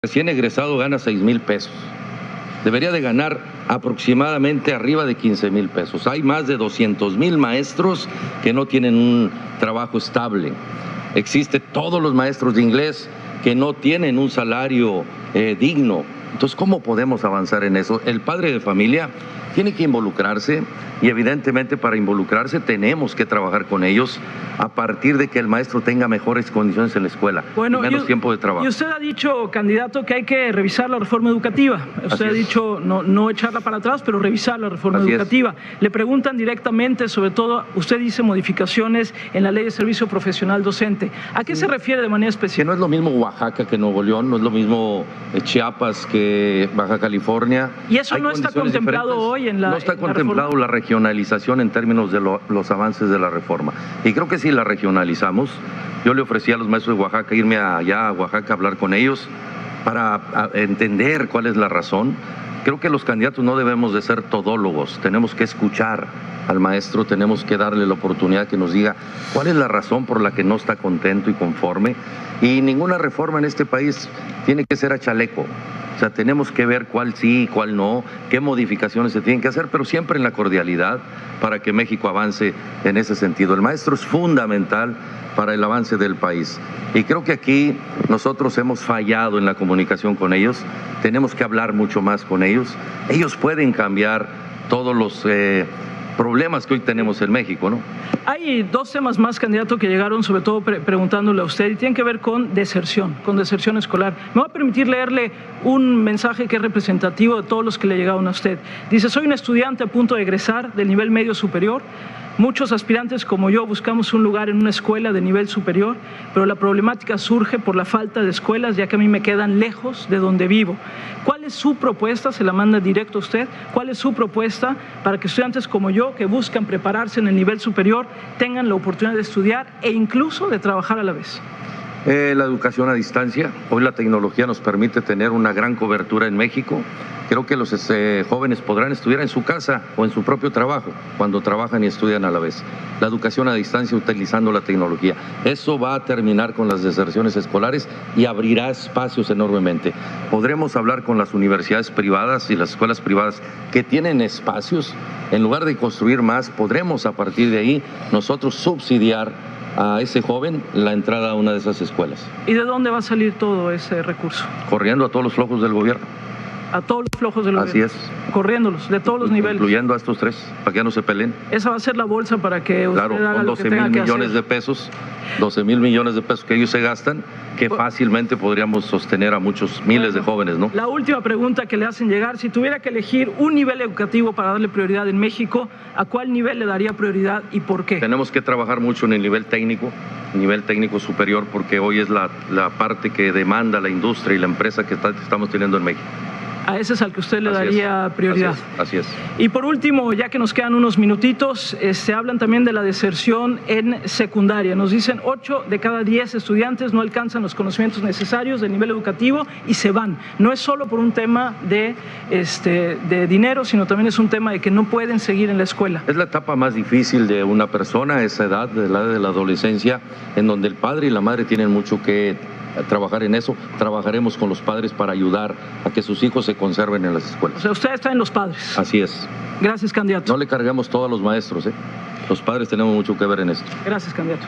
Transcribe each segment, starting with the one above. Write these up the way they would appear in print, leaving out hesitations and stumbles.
Recién egresado gana 6,000 pesos. Debería de ganar aproximadamente arriba de 15,000 pesos. Hay más de 200,000 maestros que no tienen un trabajo estable. Existe todos los maestros de inglés que no tienen un salario digno. Entonces, ¿cómo podemos avanzar en eso? El padre de familia tiene que involucrarse y evidentemente para involucrarse tenemos que trabajar con ellos a partir de que el maestro tenga mejores condiciones en la escuela y menos tiempo de trabajo. Y usted ha dicho, candidato, que hay que revisar la reforma educativa. Usted ha dicho no echarla para atrás, pero revisar la reforma educativa. Le preguntan directamente, sobre todo, usted dice modificaciones en la ley de servicio profesional docente. ¿A qué se refiere de manera específica? Que no es lo mismo Oaxaca que Nuevo León, no es lo mismo Chiapas que Baja California. ¿Y eso no está contemplado hoy en la No está contemplado la regionalización en términos de los avances de la reforma. Y creo que si la regionalizamos, yo le ofrecí a los maestros de Oaxaca irme allá a Oaxaca a hablar con ellos para entender cuál es la razón. Creo que los candidatos no debemos de ser todólogos, tenemos que escuchar al maestro, tenemos que darle la oportunidad que nos diga cuál es la razón por la que no está contento y conforme. Y ninguna reforma en este país tiene que ser a chaleco. O sea, tenemos que ver cuál sí y cuál no, qué modificaciones se tienen que hacer, pero siempre en la cordialidad para que México avance en ese sentido. El maestro es fundamental para el avance del país. Y creo que aquí nosotros hemos fallado en la comunicación con ellos, tenemos que hablar mucho más con ellos. Ellos pueden cambiar todos los problemas que hoy tenemos en México, ¿no? Hay dos temas más, candidato, que llegaron sobre todo preguntándole a usted y tienen que ver con deserción escolar. Me va a permitir leerle un mensaje que es representativo de todos los que le llegaron a usted. Dice: soy un estudiante a punto de egresar del nivel medio superior. Muchos aspirantes como yo buscamos un lugar en una escuela de nivel superior, pero la problemática surge por la falta de escuelas, ya que a mí me quedan lejos de donde vivo. ¿Cuál es su propuesta? Se la manda directo a usted. ¿Cuál es su propuesta para que estudiantes como yo, que buscan prepararse en el nivel superior, tengan la oportunidad de estudiar e incluso de trabajar a la vez? La educación a distancia. Hoy la tecnología nos permite tener una gran cobertura en México. Creo que los jóvenes podrán estudiar en su casa o en su propio trabajo cuando trabajan y estudian a la vez. La educación a distancia utilizando la tecnología. Eso va a terminar con las deserciones escolares y abrirá espacios enormemente. Podremos hablar con las universidades privadas y las escuelas privadas que tienen espacios. En lugar de construir más, podremos a partir de ahí nosotros subsidiar a ese joven la entrada a una de esas escuelas. ¿Y de dónde va a salir todo ese recurso? Corriendo a todos los flojos del gobierno. A todos los flojos del gobierno. Así es. Corriéndolos, de todos los niveles. Incluyendo a estos tres, para que ya no se peleen. Esa va a ser la bolsa para que usted haga lo que tenga que hacer. 12,000 millones de pesos que ellos se gastan, que fácilmente podríamos sostener a muchos miles de jóvenes, ¿no? La última pregunta que le hacen llegar: si tuviera que elegir un nivel educativo para darle prioridad en México, ¿a cuál nivel le daría prioridad y por qué? Tenemos que trabajar mucho en el nivel técnico superior, porque hoy es la parte que demanda la industria y la empresa que estamos teniendo en México. A ese es al que usted le daría prioridad. Así es. Y por último, ya que nos quedan unos minutitos, se hablan también de la deserción en secundaria. Nos dicen 8 de cada 10 estudiantes no alcanzan los conocimientos necesarios del nivel educativo y se van. No es solo por un tema de dinero, sino también es un tema de que no pueden seguir en la escuela. Es la etapa más difícil de una persona, esa edad, de la edad de la adolescencia, en donde el padre y la madre tienen mucho que trabajar en eso. Trabajaremos con los padres para ayudar a que sus hijos se conserven en las escuelas. O sea, usted está en los padres. Así es. Gracias, candidato. No le cargamos todo a los maestros, ¿eh? Los padres tenemos mucho que ver en esto. Gracias, candidato.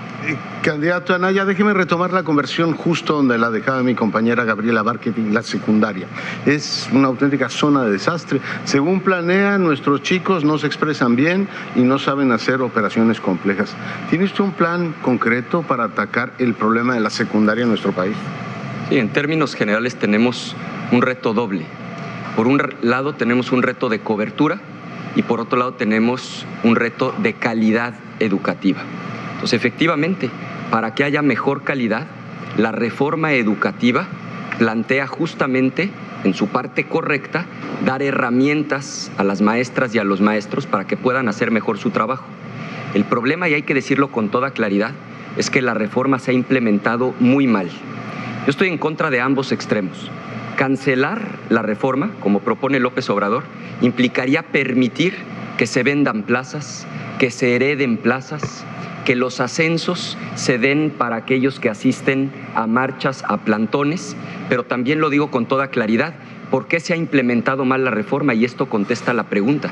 Candidato Anaya, déjeme retomar la conversión justo donde la dejaba mi compañera Gabriela Barquetín, la secundaria. Es una auténtica zona de desastre. Según planean, nuestros chicos no se expresan bien y no saben hacer operaciones complejas. ¿Tiene usted un plan concreto para atacar el problema de la secundaria en nuestro país? Sí, en términos generales tenemos un reto doble. Por un lado tenemos un reto de cobertura y por otro lado tenemos un reto de calidad educativa. Entonces, efectivamente, para que haya mejor calidad, la reforma educativa plantea justamente, en su parte correcta, dar herramientas a las maestras y a los maestros para que puedan hacer mejor su trabajo. El problema, y hay que decirlo con toda claridad, es que la reforma se ha implementado muy mal. Yo estoy en contra de ambos extremos. Cancelar la reforma, como propone López Obrador, implicaría permitir que se vendan plazas, que se hereden plazas, que los ascensos se den para aquellos que asisten a marchas, a plantones, pero también lo digo con toda claridad, ¿por qué se ha implementado mal la reforma? Y esto contesta la pregunta.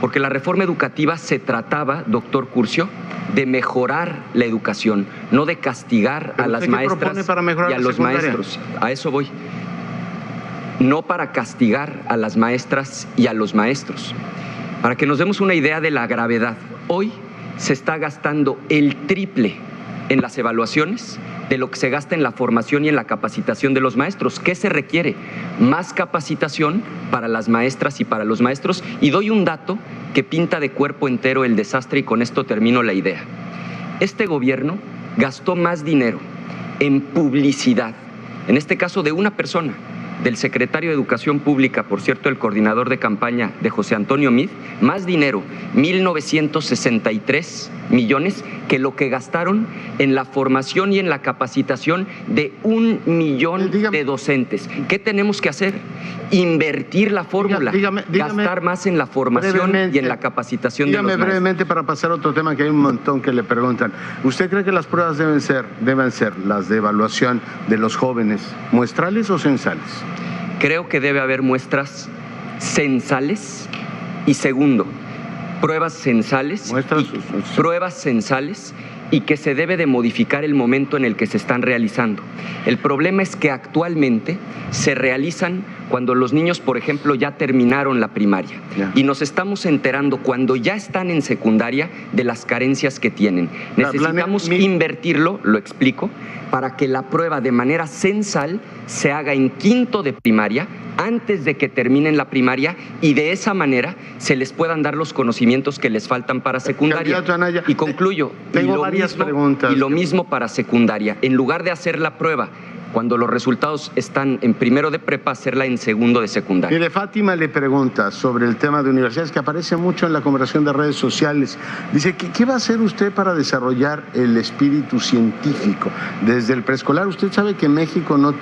Porque la reforma educativa se trataba, doctor Curcio, de mejorar la educación, no de castigar a las maestras y a los maestros. A eso voy. No para castigar a las maestras y a los maestros. Para que nos demos una idea de la gravedad, hoy se está gastando el triple en las evaluaciones de lo que se gasta en la formación y en la capacitación de los maestros. ¿Qué se requiere? Más capacitación para las maestras y para los maestros. Y doy un dato que pinta de cuerpo entero el desastre y con esto termino la idea. Este gobierno gastó más dinero en publicidad, en este caso de una persona, del secretario de Educación Pública, por cierto, el coordinador de campaña de José Antonio Meade, más dinero, 1,963 millones, que lo que gastaron en la formación y en la capacitación de 1 millón de docentes. ¿Qué tenemos que hacer? Invertir la fórmula, gastar más en la formación y en la capacitación de los maestros. Brevemente para pasar a otro tema que hay un montón que le preguntan. ¿Usted cree que las pruebas deben ser las de evaluación de los jóvenes, muestrales o censales? Creo que debe haber muestras censales y segundo, pruebas censales y que se debe de modificar el momento en el que se están realizando. El problema es que actualmente se realizan cuando los niños, por ejemplo, ya terminaron la primaria y nos estamos enterando cuando ya están en secundaria de las carencias que tienen. Necesitamos invertirlo, lo explico, para que la prueba de manera censal se haga en quinto de primaria, antes de que terminen la primaria, y de esa manera se les puedan dar los conocimientos que les faltan para secundaria. Anaya, y concluyo, tengo varias preguntas. Y lo mismo para secundaria. En lugar de hacer la prueba cuando los resultados están en primero de prepa, hacerla en segundo de secundaria. Mire, Fátima le pregunta sobre el tema de universidades, que aparece mucho en la conversación de redes sociales. Dice, ¿qué va a hacer usted para desarrollar el espíritu científico? Desde el preescolar, usted sabe que México no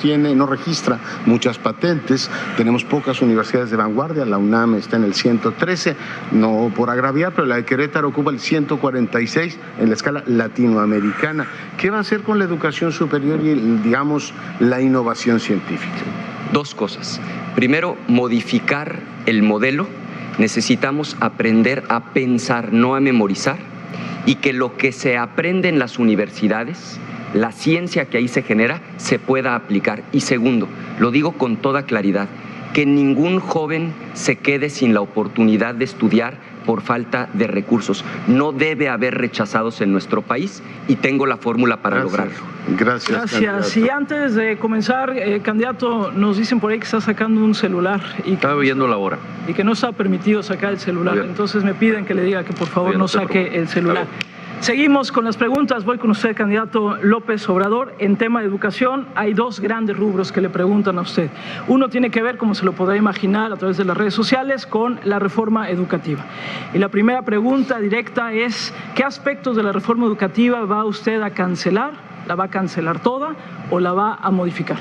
registra muchas patentes, tenemos pocas universidades de vanguardia, la UNAM está en el 113, no por agraviar, pero la de Querétaro ocupa el 146 en la escala latinoamericana. ¿Qué va a hacer con la educación superior y, digamos, la innovación científica? Dos cosas. Primero, modificar el modelo. Necesitamos aprender a pensar, no a memorizar, y que lo que se aprende en las universidades, la ciencia que ahí se genera, se pueda aplicar. Y segundo, lo digo con toda claridad, que ningún joven se quede sin la oportunidad de estudiar por falta de recursos. No debe haber rechazados en nuestro país y tengo la fórmula para lograrlo. Gracias. Candidato. Y antes de comenzar, candidato, nos dicen por ahí que está sacando un celular. Y estaba viendo la hora. Y que no está permitido sacar el celular. Entonces me piden que le diga que por favor no saque el celular. Seguimos con las preguntas. Voy con usted, candidato López Obrador. En tema de educación hay dos grandes rubros que le preguntan a usted. Uno tiene que ver, como se lo podrá imaginar a través de las redes sociales, con la reforma educativa. Y la primera pregunta directa es, ¿qué aspectos de la reforma educativa va usted a cancelar? ¿La va a cancelar toda o la va a modificar?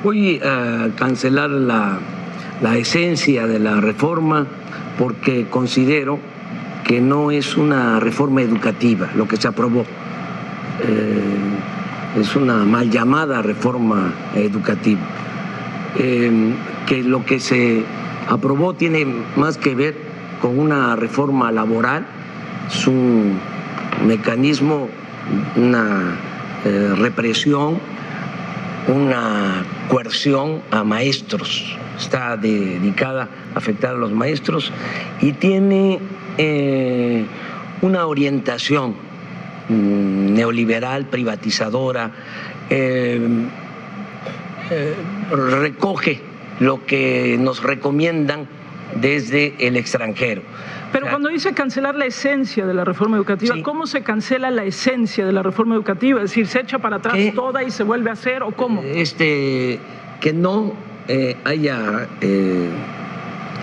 Voy a cancelar la esencia de la reforma porque considero que no es una reforma educativa lo que se aprobó. Es una mal llamada reforma educativa. Que lo que se aprobó tiene más que ver con una reforma laboral, es un mecanismo, una represión, una coerción a maestros. Está dedicada a afectar a los maestros y tiene una orientación neoliberal, privatizadora, recoge lo que nos recomiendan desde el extranjero. Pero cuando dice cancelar la esencia de la reforma educativa, sí. ¿Cómo se cancela la esencia de la reforma educativa? Es decir, ¿se echa para atrás toda y se vuelve a hacer o cómo? Que no haya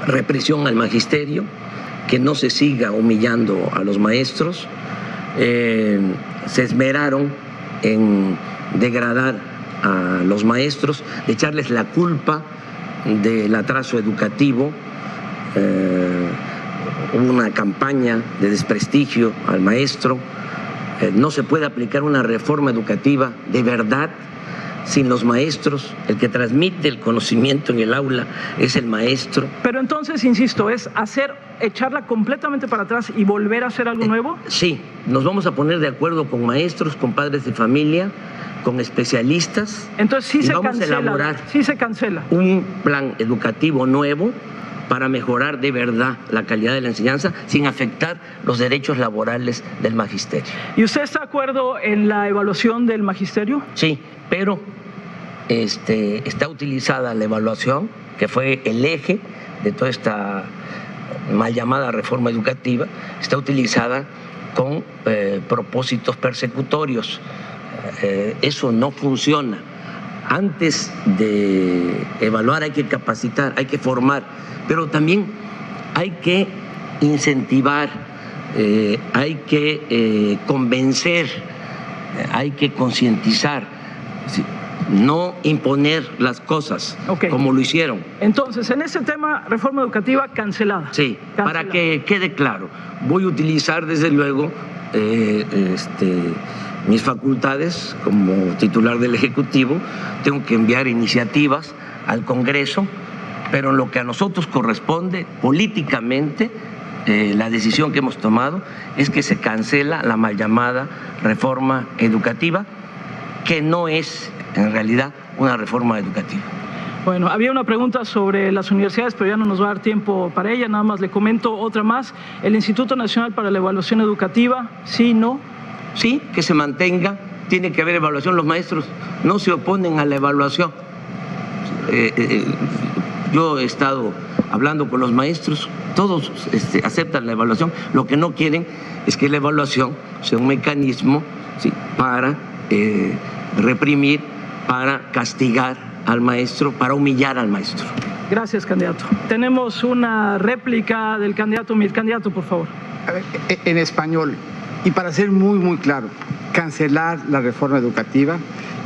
represión al magisterio, que no se siga humillando a los maestros. Se esmeraron en degradar a los maestros, de echarles la culpa del atraso educativo. Hubo una campaña de desprestigio al maestro, No se puede aplicar una reforma educativa de verdad sin los maestros. El que transmite el conocimiento en el aula es el maestro. Pero entonces, insisto, ¿es echarla completamente para atrás y volver a hacer algo nuevo? Sí, nos vamos a poner de acuerdo con maestros, con padres de familia, con especialistas. Entonces sí se vamos cancela. a elaborar Sí se cancela. un plan educativo nuevo para mejorar de verdad la calidad de la enseñanza sin afectar los derechos laborales del magisterio. ¿Y usted está de acuerdo en la evaluación del magisterio? Sí, pero está utilizada la evaluación, que fue el eje de toda esta mal llamada reforma educativa, está utilizada con propósitos persecutorios. Eso no funciona. Antes de evaluar hay que capacitar, hay que formar, pero también hay que incentivar, hay que convencer, hay que concientizar, no imponer las cosas como lo hicieron. Entonces, en ese tema, reforma educativa cancelada. Sí, para que quede claro, voy a utilizar desde luego mis facultades como titular del Ejecutivo, tengo que enviar iniciativas al Congreso, pero en lo que a nosotros corresponde políticamente, la decisión que hemos tomado es que se cancela la mal llamada reforma educativa, que no es en realidad una reforma educativa. Bueno, había una pregunta sobre las universidades, pero ya no nos va a dar tiempo para ella, nada más le comento otra más. El Instituto Nacional para la Evaluación Educativa, ¿sí, no? Sí, que se mantenga, tiene que haber evaluación, los maestros no se oponen a la evaluación. Yo he estado hablando con los maestros, todos aceptan la evaluación, lo que no quieren es que la evaluación sea un mecanismo, ¿sí?, para reprimir, para castigar al maestro, para humillar al maestro. Gracias, candidato. Tenemos una réplica del candidato. Mi candidato, por favor. A ver, en español, y para ser muy claro, cancelar la reforma educativa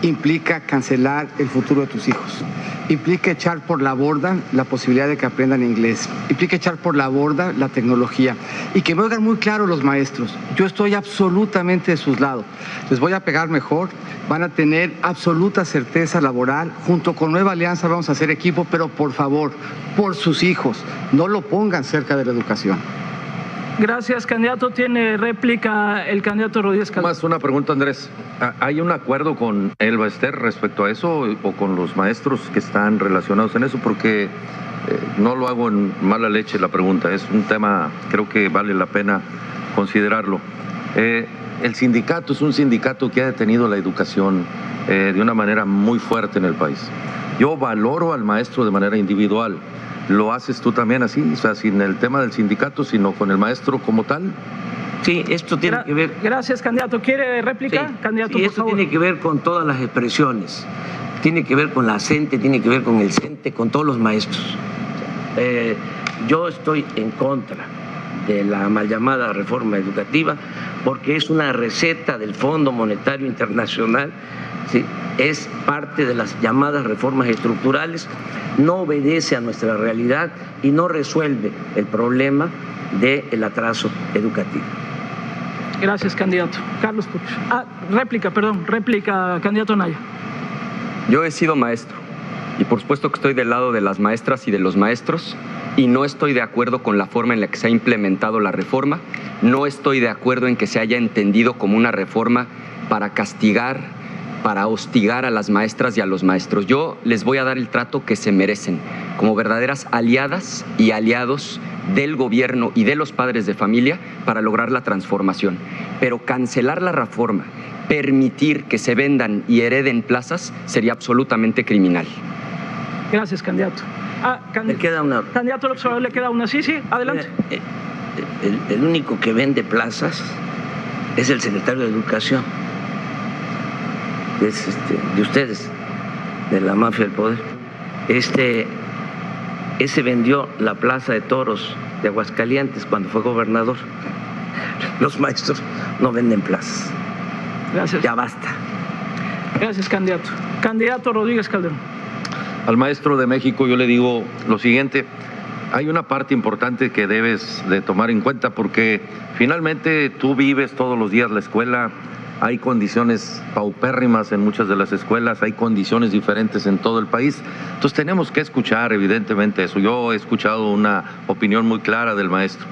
implica cancelar el futuro de tus hijos, implica echar por la borda la posibilidad de que aprendan inglés, implica echar por la borda la tecnología. Y que me oigan muy claro los maestros, yo estoy absolutamente de sus lados, les voy a pegar mejor, van a tener absoluta certeza laboral, junto con Nueva Alianza vamos a hacer equipo, pero por favor, por sus hijos, no lo pongan cerca de la educación. Gracias, candidato. Tiene réplica el candidato Rodríguez Calderón. Más una pregunta, Andrés. ¿Hay un acuerdo con Elba Ester respecto a eso o con los maestros que están relacionados en eso? Porque no lo hago en mala leche la pregunta. Es un tema, creo que vale la pena considerarlo. El sindicato es un sindicato que ha detenido la educación de una manera muy fuerte en el país. Yo valoro al maestro de manera individual. ¿Lo haces tú también así? O sea, sin el tema del sindicato, sino con el maestro como tal. Sí, esto tiene que ver... Gracias, candidato. ¿Quiere réplica? Sí, candidato, sí, por esto favor. tiene que ver con todas las expresiones. Tiene que ver con la CENTE, tiene que ver con el CENTE, con todos los maestros. Yo estoy en contra de la mal llamada reforma educativa porque es una receta del Fondo Monetario Internacional, ¿sí?, es parte de las llamadas reformas estructurales, no obedece a nuestra realidad y no resuelve el problema del atraso educativo. Gracias, candidato. Carlos Puch. Réplica, candidato Anaya. Yo he sido maestro y por supuesto que estoy del lado de las maestras y de los maestros y no estoy de acuerdo con la forma en la que se ha implementado la reforma, no estoy de acuerdo en que se haya entendido como una reforma para castigar, para hostigar a las maestras y a los maestros. Yo les voy a dar el trato que se merecen, como verdaderas aliadas y aliados del gobierno y de los padres de familia para lograr la transformación. Pero cancelar la reforma, permitir que se vendan y hereden plazas, sería absolutamente criminal. Gracias, candidato. Me queda una. Candidato López Obrador, le queda una. Sí, adelante. El único que vende plazas es el secretario de Educación. Es de ustedes, de la mafia del poder. Ese vendió la Plaza de Toros de Aguascalientes cuando fue gobernador. Los maestros no venden plazas. Gracias. Ya basta. Gracias, candidato. Candidato Rodríguez Calderón. Al maestro de México yo le digo lo siguiente: hay una parte importante que debes de tomar en cuenta, porque finalmente tú vives todos los días la escuela. Hay condiciones paupérrimas en muchas de las escuelas, hay condiciones diferentes en todo el país. Entonces tenemos que escuchar evidentemente eso. Yo he escuchado una opinión muy clara del maestro.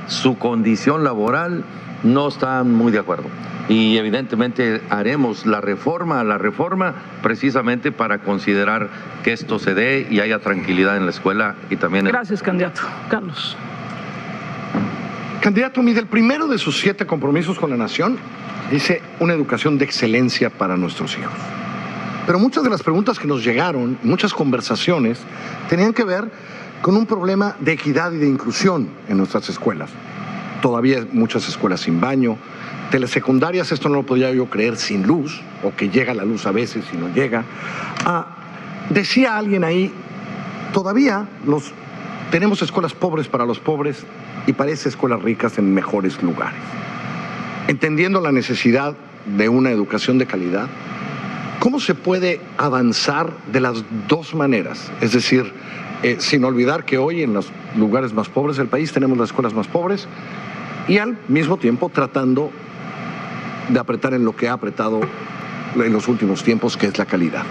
Su condición laboral no está muy de acuerdo. Y evidentemente haremos la reforma precisamente para considerar que esto se dé y haya tranquilidad en la escuela y también en... Gracias, candidato. Carlos. Candidato, mire, el primero de sus 7 compromisos con la nación dice una educación de excelencia para nuestros hijos. Pero muchas de las preguntas que nos llegaron, muchas conversaciones, tenían que ver con un problema de equidad y de inclusión en nuestras escuelas. Todavía hay muchas escuelas sin baño, telesecundarias, esto no lo podía yo creer, sin luz, o que llega la luz a veces y no llega. Decía alguien ahí, todavía tenemos escuelas pobres para los pobres y parece escuelas ricas en mejores lugares. Entendiendo la necesidad de una educación de calidad, ¿cómo se puede avanzar de las dos maneras? Es decir, sin olvidar que hoy en los lugares más pobres del país tenemos las escuelas más pobres y al mismo tiempo tratando de apretar en lo que ha apretado en los últimos tiempos, que es la calidad.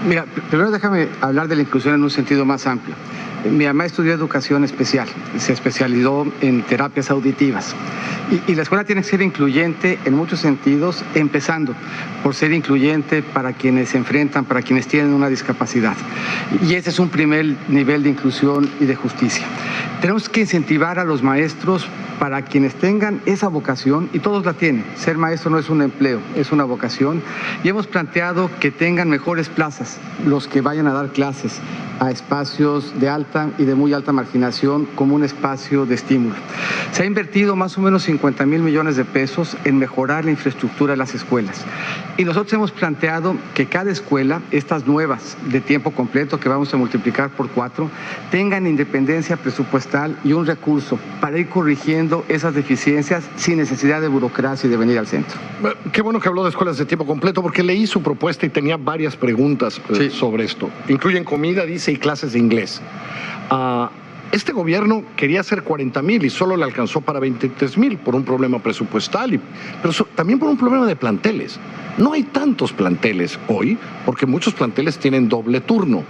Mira, primero déjame hablar de la inclusión en un sentido más amplio. Mi mamá estudió educación especial, se especializó en terapias auditivas. Y la escuela tiene que ser incluyente en muchos sentidos, empezando por ser incluyente para quienes se enfrentan, para quienes tienen una discapacidad. Y ese es un primer nivel de inclusión y de justicia. Tenemos que incentivar a los maestros para quienes tengan esa vocación, y todos la tienen. Ser maestro no es un empleo, es una vocación. Y hemos planteado que tengan mejores plazas los que vayan a dar clases a espacios de alta y de muy alta marginación como un espacio de estímulo. Se ha invertido más o menos 50,000 millones de pesos en mejorar la infraestructura de las escuelas. Y nosotros hemos planteado que cada escuela, estas nuevas de tiempo completo que vamos a multiplicar por 4, tengan independencia presupuestal y un recurso para ir corrigiendo esas deficiencias sin necesidad de burocracia y de venir al centro. Qué bueno que habló de escuelas de tiempo completo, porque leí su propuesta y tenía varias preguntas sobre esto. Incluyen comida, dice, y clases de inglés. Este gobierno quería hacer 40,000 y solo le alcanzó para 23,000 por un problema presupuestal, pero también por un problema de planteles. No hay tantos planteles hoy, porque muchos planteles tienen doble turno.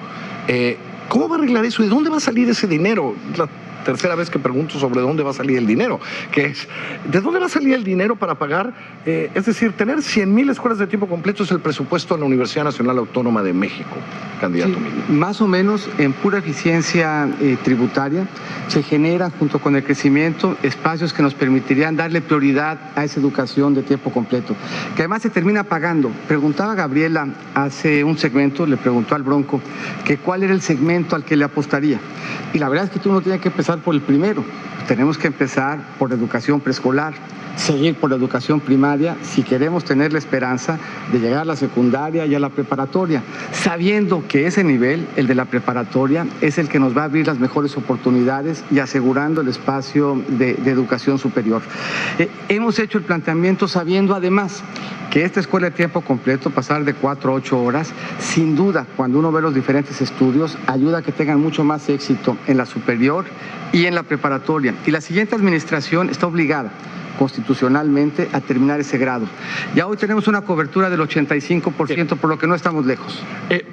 ¿Cómo va a arreglar eso? ¿De dónde va a salir ese dinero? La tercera vez que pregunto sobre dónde va a salir el dinero, que es, ¿de dónde va a salir el dinero para pagar? Es decir, tener 100,000 escuelas de tiempo completo es el presupuesto de la Universidad Nacional Autónoma de México, candidato. Sí, más o menos en pura eficiencia tributaria se generan, junto con el crecimiento, espacios que nos permitirían darle prioridad a esa educación de tiempo completo, que además se termina pagando. Preguntaba Gabriela hace un segmento, le preguntó al Bronco, que cuál era el segmento al que le apostaría. Y la verdad es que uno tiene que empezar por el primero. Tenemos que empezar por la educación preescolar, seguir por la educación primaria si queremos tener la esperanza de llegar a la secundaria y a la preparatoria, sabiendo que ese nivel, el de la preparatoria, es el que nos va a abrir las mejores oportunidades y asegurando el espacio de educación superior. Hemos hecho el planteamiento sabiendo además que esta escuela de tiempo completo, pasar de 4 a 8 horas, sin duda, cuando uno ve los diferentes estudios, ayuda a que tengan mucho más éxito en la superior y en la preparatoria. Y la siguiente administración está obligada constitucionalmente a terminar ese grado. Ya hoy tenemos una cobertura del 85%, por lo que no estamos lejos.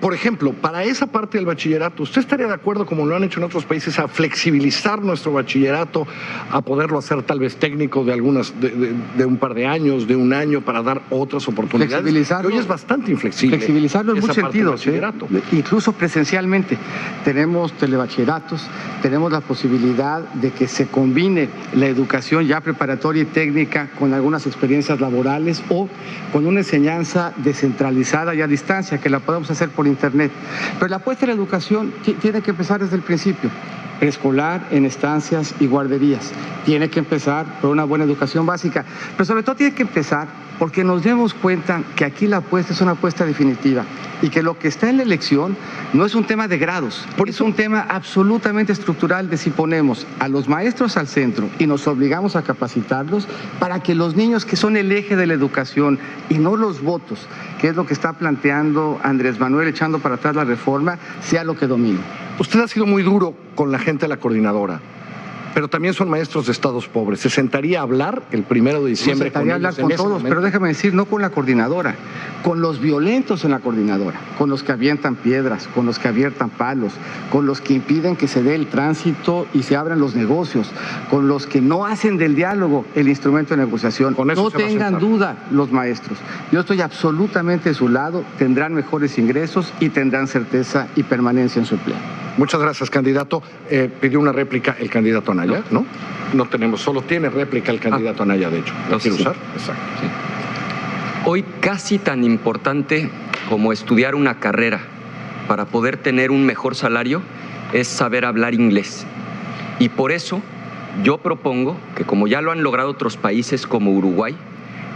Por ejemplo, para esa parte del bachillerato, ¿usted estaría de acuerdo, como lo han hecho en otros países, a flexibilizar nuestro bachillerato, a poderlo hacer tal vez técnico de un par de años, de un año, para dar otras oportunidades? Flexibilizarlo, hoy es bastante inflexible. Flexibilizarlo en muchos sentidos, incluso presencialmente. Tenemos telebachilleratos, tenemos la posibilidad de que se combine la educación ya preparatoria y técnica con algunas experiencias laborales o con una enseñanza descentralizada y a distancia, que la podemos hacer por internet. Pero la apuesta en la educación tiene que empezar desde el principio. Preescolar, en estancias y guarderías. Tiene que empezar por una buena educación básica, pero sobre todo tiene que empezar porque nos demos cuenta que aquí la apuesta es una apuesta definitiva y que lo que está en la elección no es un tema de grados, es un tema absolutamente estructural de si ponemos a los maestros al centro y nos obligamos a capacitarlos para que los niños, que son el eje de la educación y no los votos, que es lo que está planteando Andrés Manuel echando para atrás la reforma, sea lo que domine. Usted ha sido muy duro con la gente gente de la coordinadora, pero también son maestros de estados pobres. ¿Se sentaría a hablar el 1 de diciembre con ellos? Hablar con todos, pero déjame decir, no con la coordinadora, con los violentos en la coordinadora, con los que avientan piedras, con los que avientan palos, con los que impiden que se dé el tránsito y se abran los negocios, con los que no hacen del diálogo el instrumento de negociación. No tengan duda los maestros. Yo estoy absolutamente de su lado, tendrán mejores ingresos y tendrán certeza y permanencia en su empleo. Muchas gracias, candidato. Pidió una réplica el candidato Anaya, ¿no? No tenemos, solo tiene réplica el candidato Anaya, de hecho. ¿Lo quiere usar? Exacto. Sí. Hoy casi tan importante como estudiar una carrera para poder tener un mejor salario es saber hablar inglés. Y por eso yo propongo que, como ya lo han logrado otros países como Uruguay,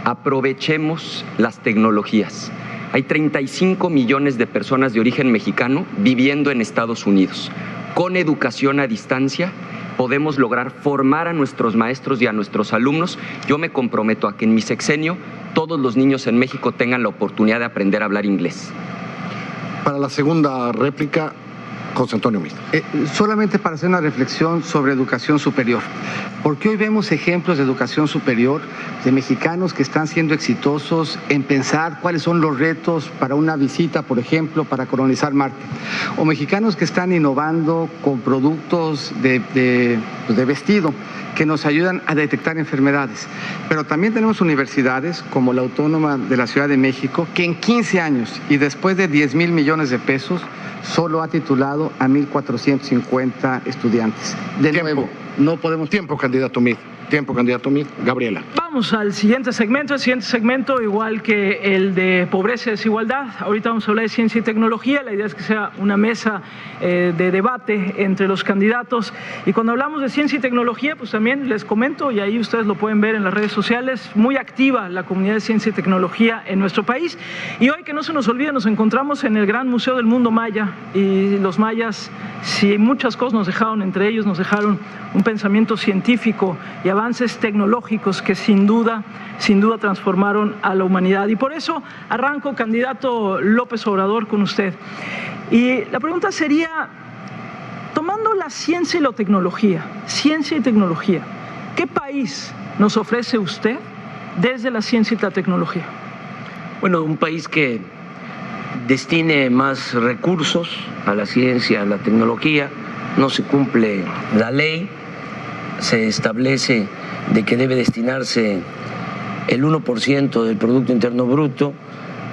aprovechemos las tecnologías. Hay 35 millones de personas de origen mexicano viviendo en Estados Unidos. Con educación a distancia podemos lograr formar a nuestros maestros y a nuestros alumnos. Yo me comprometo a que en mi sexenio todos los niños en México tengan la oportunidad de aprender a hablar inglés. Para la segunda réplica, José Antonio Meade. Solamente para hacer una reflexión sobre educación superior, porque hoy vemos ejemplos de educación superior de mexicanos que están siendo exitosos en pensar cuáles son los retos para una visita, por ejemplo, para colonizar Marte, o mexicanos que están innovando con productos de vestido que nos ayudan a detectar enfermedades. Pero también tenemos universidades como la Autónoma de la Ciudad de México, que en 15 años y después de 10,000 millones de pesos, solo ha titulado a 1,450 estudiantes. De nuevo, no podemos... Tiempo, candidato Meade. Tiempo, candidato Meade. Gabriela. Vamos al siguiente segmento. El siguiente segmento, igual que el de pobreza y desigualdad. Ahorita vamos a hablar de ciencia y tecnología. La idea es que sea una mesa de debate entre los candidatos. Y cuando hablamos de ciencia y tecnología, pues también les comento, y ahí ustedes lo pueden ver en las redes sociales, muy activa la comunidad de ciencia y tecnología en nuestro país. Y hoy, que no se nos olvide, nos encontramos en el Gran Museo del Mundo Maya. Y los mayas, si muchas cosas nos dejaron, entre ellos nos dejaron un pensamiento científico y avances tecnológicos que sin duda transformaron a la humanidad. Y por eso arranco, candidato López Obrador, con usted. Y la pregunta sería, tomando la ciencia y la tecnología, ¿qué país nos ofrece usted desde la ciencia y la tecnología? Bueno, un país que destine más recursos a la ciencia, a la tecnología. No se cumple la ley, se establece de que debe destinarse el 1% del Producto Interno Bruto,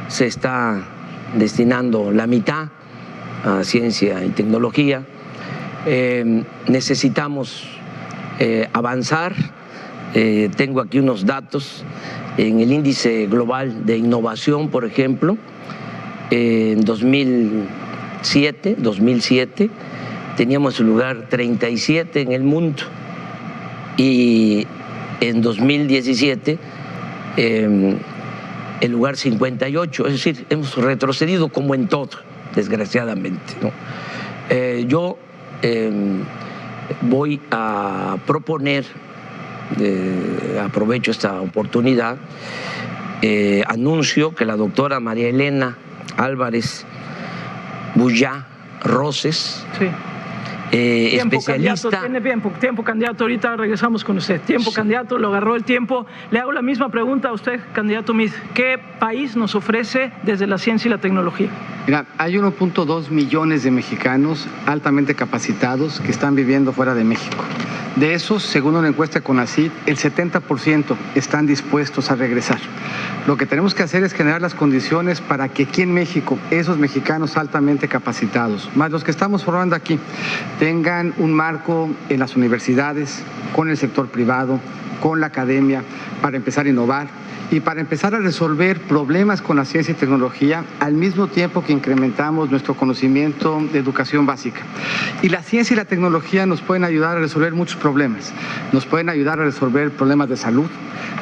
se está destinando la mitad a ciencia y tecnología. Necesitamos avanzar. Tengo aquí unos datos en el índice global de innovación, por ejemplo. En 2007 teníamos el lugar 37 en el mundo y en 2017 el lugar 58, es decir, hemos retrocedido como en todo, desgraciadamente, ¿no? Yo voy a proponer, aprovecho esta oportunidad, anuncio que la doctora María Elena Álvarez Bullá Roses, sí. Especialista. Candidato, tiempo, candidato, ahorita regresamos con usted. Tiempo, sí. Candidato, lo agarró el tiempo. Le hago la misma pregunta a usted, candidato Meade. ¿Qué país nos ofrece desde la ciencia y la tecnología? Mira, hay 1.2 millones de mexicanos altamente capacitados que están viviendo fuera de México. De esos, según una encuesta con CONACYT, el 70% están dispuestos a regresar. Lo que tenemos que hacer es generar las condiciones para que aquí en México, esos mexicanos altamente capacitados, más los que estamos formando aquí, tengan un marco en las universidades, con el sector privado, con la academia, para empezar a innovar y para empezar a resolver problemas con la ciencia y tecnología al mismo tiempo que incrementamos nuestro conocimiento de educación básica. Y la ciencia y la tecnología nos pueden ayudar a resolver muchos problemas. Nos pueden ayudar a resolver problemas de salud,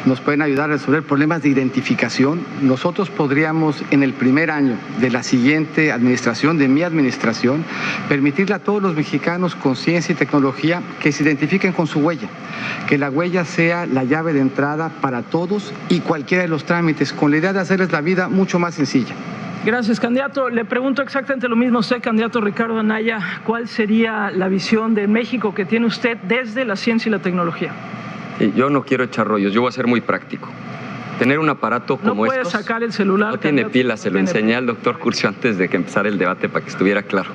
nos pueden ayudar a resolver problemas de identificación. Nosotros podríamos, en el primer año de la siguiente administración, de mi administración, permitirle a todos los mexicanos con ciencia y tecnología que se identifiquen con su huella, que la huella sea la llave de entrada para todos y cualquiera de los trámites, con la idea de hacerles la vida mucho más sencilla. Gracias, candidato. Le pregunto exactamente lo mismo a usted, candidato Ricardo Anaya. ¿Cuál sería la visión de México que tiene usted desde la ciencia y la tecnología? Yo no quiero echar rollos, yo voy a ser muy práctico. Tener un aparato como no puede estos... sacar el celular. No tiene pilas, se lo enseñé al doctor Curcio antes de que empezara el debate para que estuviera claro.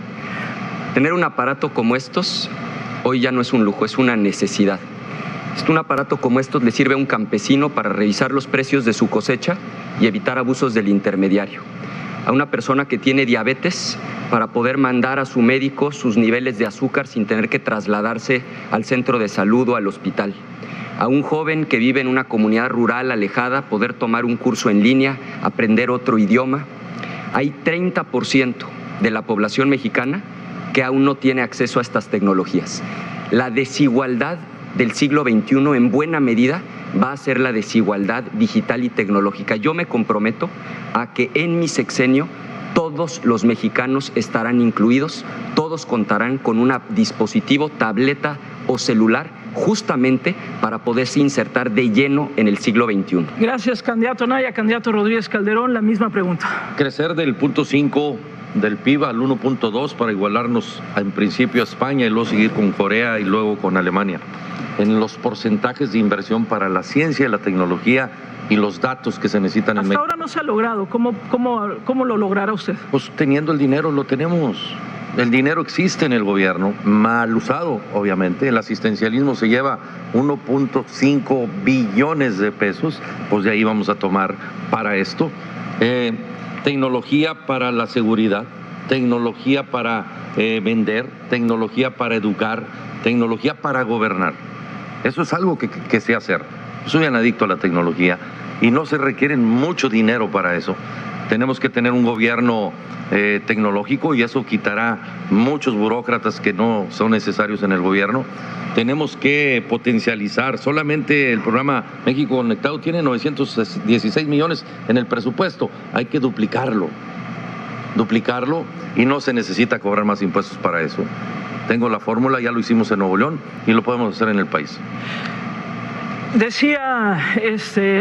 Tener un aparato como estos hoy ya no es un lujo, es una necesidad. Un aparato como estos le sirve a un campesino para revisar los precios de su cosecha y evitar abusos del intermediario. A una persona que tiene diabetes para poder mandar a su médico sus niveles de azúcar sin tener que trasladarse al centro de salud o al hospital. A un joven que vive en una comunidad rural alejada poder tomar un curso en línea, aprender otro idioma. Hay 30% de la población mexicana que aún no tiene acceso a estas tecnologías. La desigualdad del siglo XXI en buena medida va a ser la desigualdad digital y tecnológica. Yo me comprometo a que en mi sexenio todos los mexicanos estarán incluidos, todos contarán con un dispositivo, tableta o celular, justamente para poderse insertar de lleno en el siglo XXI. Gracias, candidato Anaya. Candidato Rodríguez Calderón, la misma pregunta. Crecer del 0.5 del PIB al 1.2 para igualarnos en principio a España y luego seguir con Corea y luego con Alemania. En los porcentajes de inversión para la ciencia y la tecnología y los datos que se necesitan en México. Hasta ahora no se ha logrado. ¿Cómo lo logrará usted? Pues teniendo el dinero, lo tenemos. El dinero existe en el gobierno, mal usado, obviamente. El asistencialismo se lleva 1.5 billones de pesos, pues de ahí vamos a tomar para esto. Tecnología para la seguridad, tecnología para vender, tecnología para educar, tecnología para gobernar. Eso es algo que sé hacer. Soy un adicto a la tecnología y no se requiere mucho dinero para eso. Tenemos que tener un gobierno tecnológico y eso quitará muchos burócratas que no son necesarios en el gobierno. Tenemos que potencializar. Solamente el programa México Conectado tiene 916 millones en el presupuesto. Hay que duplicarlo y no se necesita cobrar más impuestos para eso. Tengo la fórmula, ya lo hicimos en Nuevo León y lo podemos hacer en el país. Decía,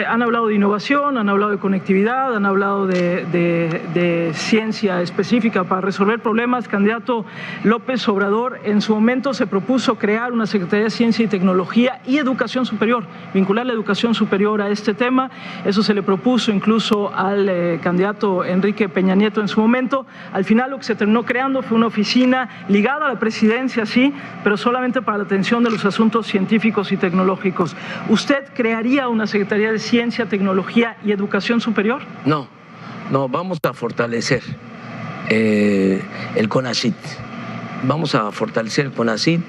han hablado de innovación, han hablado de conectividad, han hablado de ciencia específica para resolver problemas. Candidato López Obrador en su momento se propuso crear una Secretaría de Ciencia y Tecnología y Educación Superior, vincular la educación superior a este tema. Eso se le propuso incluso al candidato Enrique Peña Nieto en su momento. Al final lo que se terminó creando fue una oficina ligada a la presidencia, sí, pero solamente para la atención de los asuntos científicos y tecnológicos. ¿Usted crearía una Secretaría de Ciencia, Tecnología y Educación Superior? No, vamos a fortalecer el CONACYT. Vamos a fortalecer el CONACYT.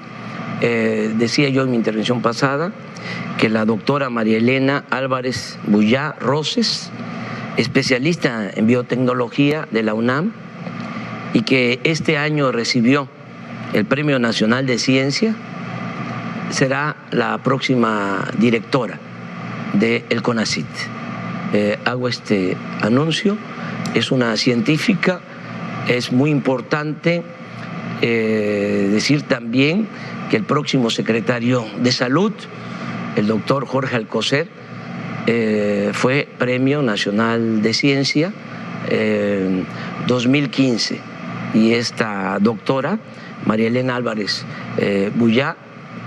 Decía yo en mi intervención pasada que la doctora María Elena Álvarez Buyá Roses, especialista en biotecnología de la UNAM, y que este año recibió el Premio Nacional de Ciencia, será la próxima directora del CONACYT. Hago este anuncio, es una científica, es muy importante decir también que el próximo secretario de Salud, el doctor Jorge Alcocer, fue Premio Nacional de Ciencia 2015 y esta doctora, María Elena Álvarez Buyá,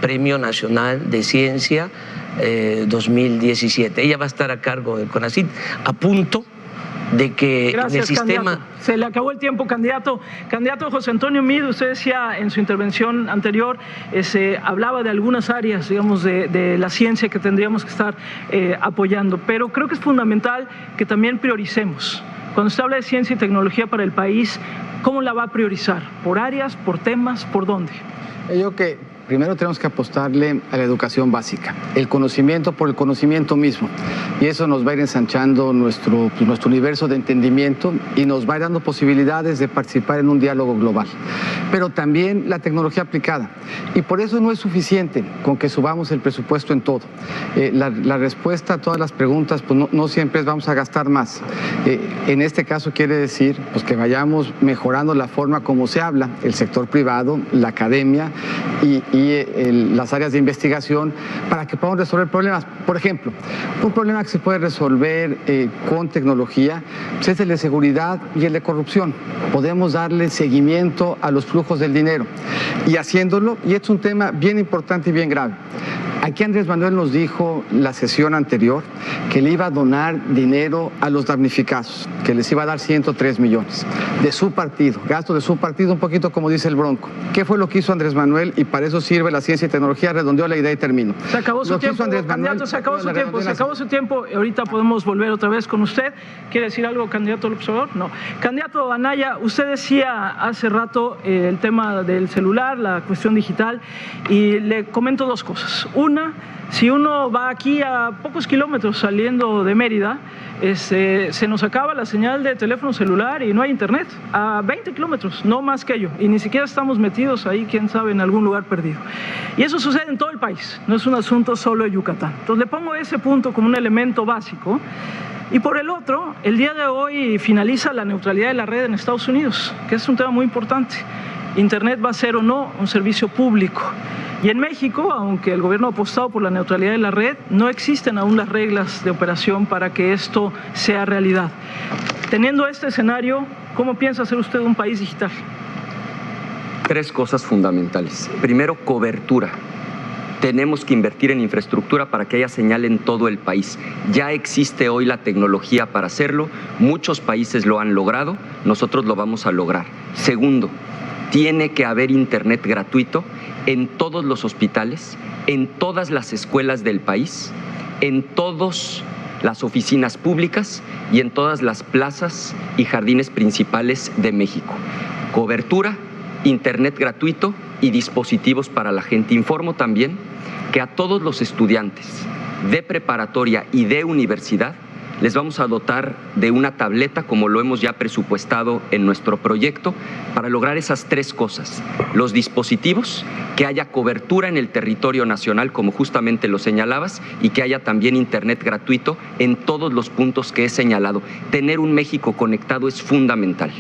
Premio Nacional de Ciencia 2017. Ella va a estar a cargo del CONACYT, a punto de que gracias, en el sistema... Candidato. Se le acabó el tiempo, candidato. Candidato José Antonio Meade, usted decía en su intervención anterior, hablaba de algunas áreas, digamos, de la ciencia que tendríamos que estar apoyando, pero creo que es fundamental que también prioricemos. Cuando usted habla de ciencia y tecnología para el país, ¿cómo la va a priorizar? ¿Por áreas, por temas, por dónde? Yo creo que primero tenemos que apostarle a la educación básica, el conocimiento por el conocimiento mismo. Y eso nos va a ir ensanchando nuestro universo de entendimiento y nos va a ir dando posibilidades de participar en un diálogo global. pero también la tecnología aplicada. Y por eso no es suficiente con que subamos el presupuesto en todo. La respuesta a todas las preguntas pues no siempre es vamos a gastar más. En este caso quiere decir pues, que vayamos mejorando la forma como se habla, el sector privado, la academia y las áreas de investigación para que podamos resolver problemas. Por ejemplo, un problema que se puede resolver con tecnología pues es el de seguridad y el de corrupción. Podemos darle seguimiento a los flujos del dinero y haciéndolo, y es un tema bien importante y bien grave. Aquí Andrés Manuel nos dijo la sesión anterior que le iba a donar dinero a los damnificados, que les iba a dar 103 millones de su partido, gasto de su partido, un poquito como dice el Bronco. ¿Qué fue lo que hizo Andrés Manuel? Y para eso sirve la ciencia y tecnología. Redondeó la idea y termino. Se acabó su tiempo, candidato, se acabó su tiempo. Ahorita podemos volver otra vez con usted. ¿Quiere decir algo, candidato López Obrador? No. Candidato Anaya, usted decía hace rato el tema del celular, la cuestión digital, y le comento dos cosas. Una, si uno va aquí a pocos kilómetros saliendo de Mérida, se nos acaba la señal de teléfono celular y no hay internet. A 20 kilómetros, no más que ello. Y ni siquiera estamos metidos ahí, quién sabe, en algún lugar perdido. Y eso sucede en todo el país, no es un asunto solo de Yucatán. Entonces le pongo ese punto como un elemento básico. Y por el otro, el día de hoy finaliza la neutralidad de la red en Estados Unidos, que es un tema muy importante. Internet va a ser o no un servicio público. Y en México, aunque el gobierno ha apostado por la neutralidad de la red, no existen aún las reglas de operación para que esto sea realidad. Teniendo este escenario, ¿cómo piensa hacer usted un país digital? Tres cosas fundamentales. Primero, cobertura. Tenemos que invertir en infraestructura para que haya señal en todo el país. Ya existe hoy la tecnología para hacerlo, muchos países lo han logrado, nosotros lo vamos a lograr. Segundo, tiene que haber internet gratuito en todos los hospitales, en todas las escuelas del país, en todas las oficinas públicas y en todas las plazas y jardines principales de México. Cobertura, internet gratuito y dispositivos para la gente. Informo también que a todos los estudiantes de preparatoria y de universidad les vamos a dotar de una tableta, como lo hemos ya presupuestado en nuestro proyecto, para lograr esas tres cosas. Los dispositivos, que haya cobertura en el territorio nacional, como justamente lo señalabas, y que haya también internet gratuito en todos los puntos que he señalado. Tener un México conectado es fundamental.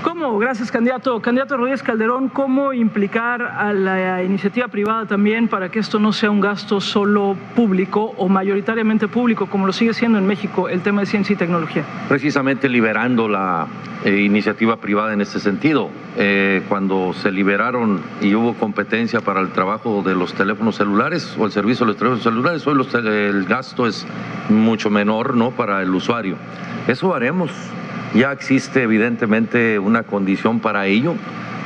¿Cómo? Gracias, candidato. Candidato Rodríguez Calderón, ¿cómo implicar a la iniciativa privada también para que esto no sea un gasto solo público o mayoritariamente público, como lo sigue siendo en México, el tema de ciencia y tecnología? Precisamente liberando la iniciativa privada en este sentido. Cuando se liberaron y hubo competencia para el trabajo de los teléfonos celulares o el servicio de los teléfonos celulares, hoy el gasto es mucho menor, ¿no?, para el usuario. Eso haremos. Ya existe evidentemente una condición para ello.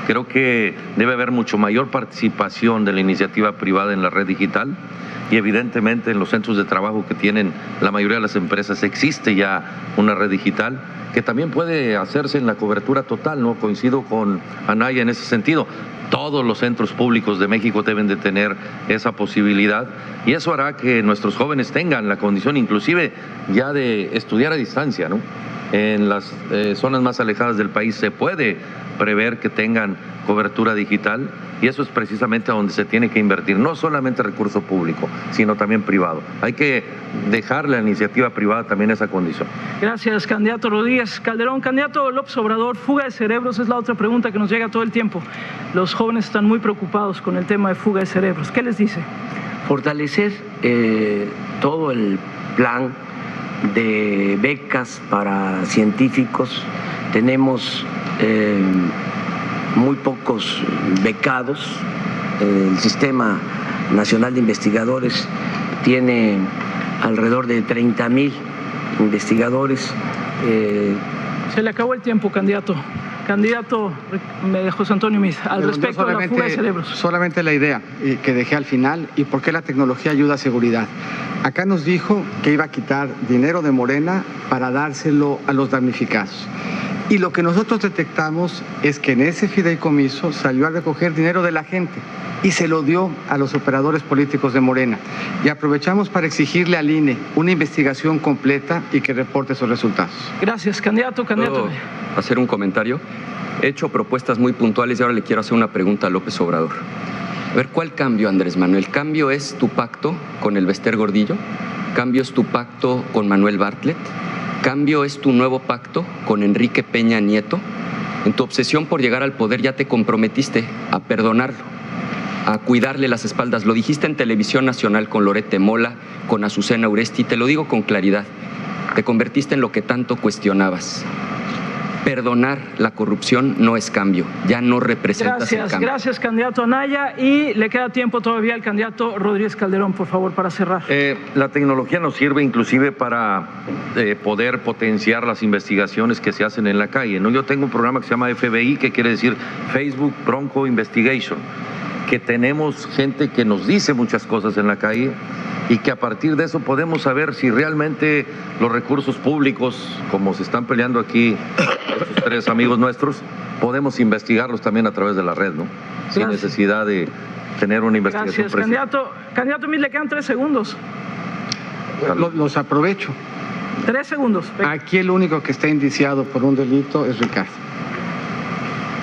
Creo que debe haber mucho mayor participación de la iniciativa privada en la red digital y evidentemente en los centros de trabajo que tienen la mayoría de las empresas existe ya una red digital que también puede hacerse en la cobertura total, ¿no? Coincido con Anaya en ese sentido. Todos los centros públicos de México deben de tener esa posibilidad y eso hará que nuestros jóvenes tengan la condición inclusive ya de estudiar a distancia, ¿no? En las zonas más alejadas del país se puede prever que tengan cobertura digital y eso es precisamente a donde se tiene que invertir, no solamente recurso público, sino también privado. Hay que dejarle a la iniciativa privada también esa condición. Gracias, candidato Rodríguez Calderón. Candidato López Obrador, fuga de cerebros es la otra pregunta que nos llega todo el tiempo. Los jóvenes están muy preocupados con el tema de fuga de cerebros. ¿Qué les dice? Fortalecer todo el plan de becas para científicos. Tenemos muy pocos becados. El Sistema Nacional de Investigadores tiene alrededor de 30,000 investigadores. Se le acabó el tiempo, candidato. Candidato José Antonio Meade, al respecto de la fuga de cerebros. Solamente la idea que dejé al final y por qué la tecnología ayuda a seguridad. Acá nos dijo que iba a quitar dinero de Morena para dárselo a los damnificados. Y lo que nosotros detectamos es que en ese fideicomiso salió a recoger dinero de la gente y se lo dio a los operadores políticos de Morena. Y aprovechamos para exigirle al INE una investigación completa y que reporte sus resultados. Gracias, candidato. ¿Puedo hacer un comentario? He hecho propuestas muy puntuales y ahora le quiero hacer una pregunta a López Obrador. A ver, ¿cuál cambio, Andrés Manuel? ¿Cambio es tu pacto con el Bester Gordillo? ¿Cambio es tu pacto con Manuel Bartlett? ¿Cambio es tu nuevo pacto con Enrique Peña Nieto? En tu obsesión por llegar al poder ya te comprometiste a perdonarlo, a cuidarle las espaldas. Lo dijiste en Televisión Nacional con Lorete Mola, con Azucena Uresti, te lo digo con claridad. Te convertiste en lo que tanto cuestionabas. Perdonar la corrupción no es cambio, ya no representas el cambio. Gracias, candidato Anaya. Y le queda tiempo todavía al candidato Rodríguez Calderón, por favor, para cerrar. La tecnología nos sirve inclusive para poder potenciar las investigaciones que se hacen en la calle, ¿no? Yo tengo un programa que se llama FBI, que quiere decir Facebook Bronco Investigation, que tenemos gente que nos dice muchas cosas en la calle y que a partir de eso podemos saber si realmente los recursos públicos, como se están peleando aquí estos tres amigos nuestros, podemos investigarlos también a través de la red, ¿no? Sin necesidad de tener una investigación precisa. Candidato Meade, le quedan 3 segundos. Los aprovecho. 3 segundos. Aquí el único que está indiciado por un delito es Ricardo.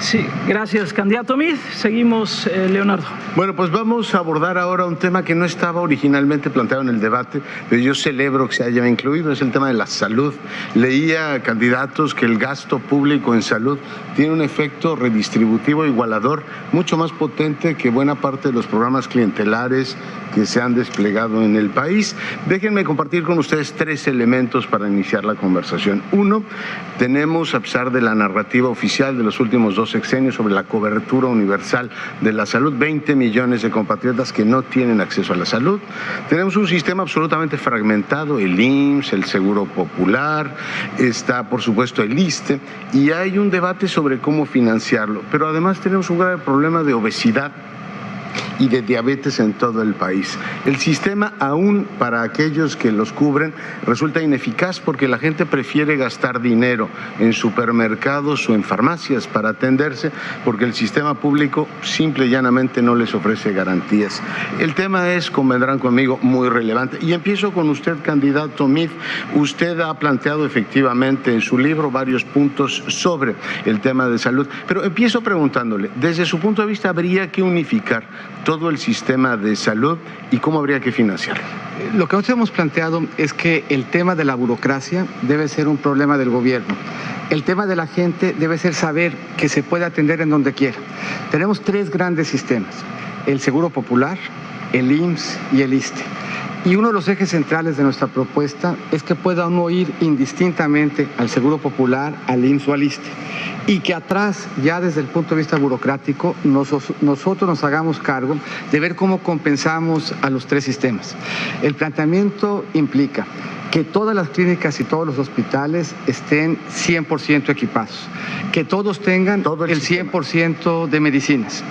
Sí, gracias, candidato Meade. Seguimos, Leonardo. Bueno, pues vamos a abordar ahora un tema que no estaba originalmente planteado en el debate, pero yo celebro que se haya incluido, es el tema de la salud. Leía, candidatos, que el gasto público en salud tiene un efecto redistributivo igualador mucho más potente que buena parte de los programas clientelares que se han desplegado en el país. Déjenme compartir con ustedes 3 elementos para iniciar la conversación. 1, tenemos, a pesar de la narrativa oficial de los últimos 2 sexenios sobre la cobertura universal de la salud, 20 millones de compatriotas que no tienen acceso a la salud. Tenemos un sistema absolutamente fragmentado, el IMSS, el Seguro Popular, está por supuesto el ISSSTE, y hay un debate sobre cómo financiarlo. Pero además tenemos un grave problema de obesidad y de diabetes en todo el país. El sistema, aún para aquellos que los cubren, resulta ineficaz porque la gente prefiere gastar dinero en supermercados o en farmacias para atenderse, porque el sistema público simple y llanamente no les ofrece garantías. El tema es, convendrán conmigo, muy relevante. Y empiezo con usted, candidato Meade. Usted ha planteado efectivamente en su libro varios puntos sobre el tema de salud, pero empiezo preguntándole, desde su punto de vista, ¿habría que unificar todo el sistema de salud y cómo habría que financiarlo? Lo que nosotros hemos planteado es que el tema de la burocracia debe ser un problema del gobierno. El tema de la gente debe ser saber que se puede atender en donde quiera. Tenemos 3 grandes sistemas: el Seguro Popular, el IMSS y el ISSSTE. Y uno de los ejes centrales de nuestra propuesta es que pueda uno ir indistintamente al Seguro Popular, al IMSS o al ISSSTE, y que atrás, ya desde el punto de vista burocrático, nosotros nos hagamos cargo de ver cómo compensamos a los 3 sistemas. El planteamiento implica que todas las clínicas y todos los hospitales estén 100% equipados, que todos tengan el 100% de medicinas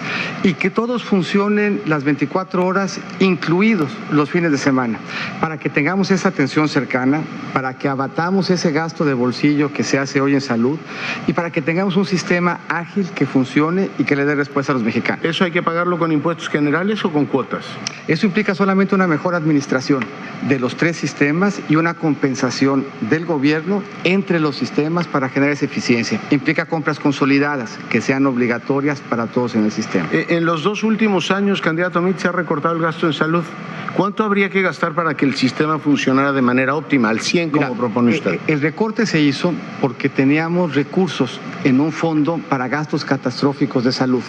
y que todos funcionen las 24 horas, incluidos los fines de semana, para que tengamos esa atención cercana, para que abatamos ese gasto de bolsillo que se hace hoy en salud y para que tengamos un sistema ágil que funcione y que le dé respuesta a los mexicanos. ¿Eso hay que pagarlo con impuestos generales o con cuotas? Eso implica solamente una mejor administración de los 3 sistemas y una compensación del gobierno entre los sistemas para generar esa eficiencia. Implica compras consolidadas que sean obligatorias para todos en el sistema. En los 2 últimos años, candidato Meade, se ha recortado el gasto en salud. ¿Cuánto habría que gastar para que el sistema funcionara de manera óptima, al 100, como propone usted? El recorte se hizo porque teníamos recursos en un fondo para gastos catastróficos de salud.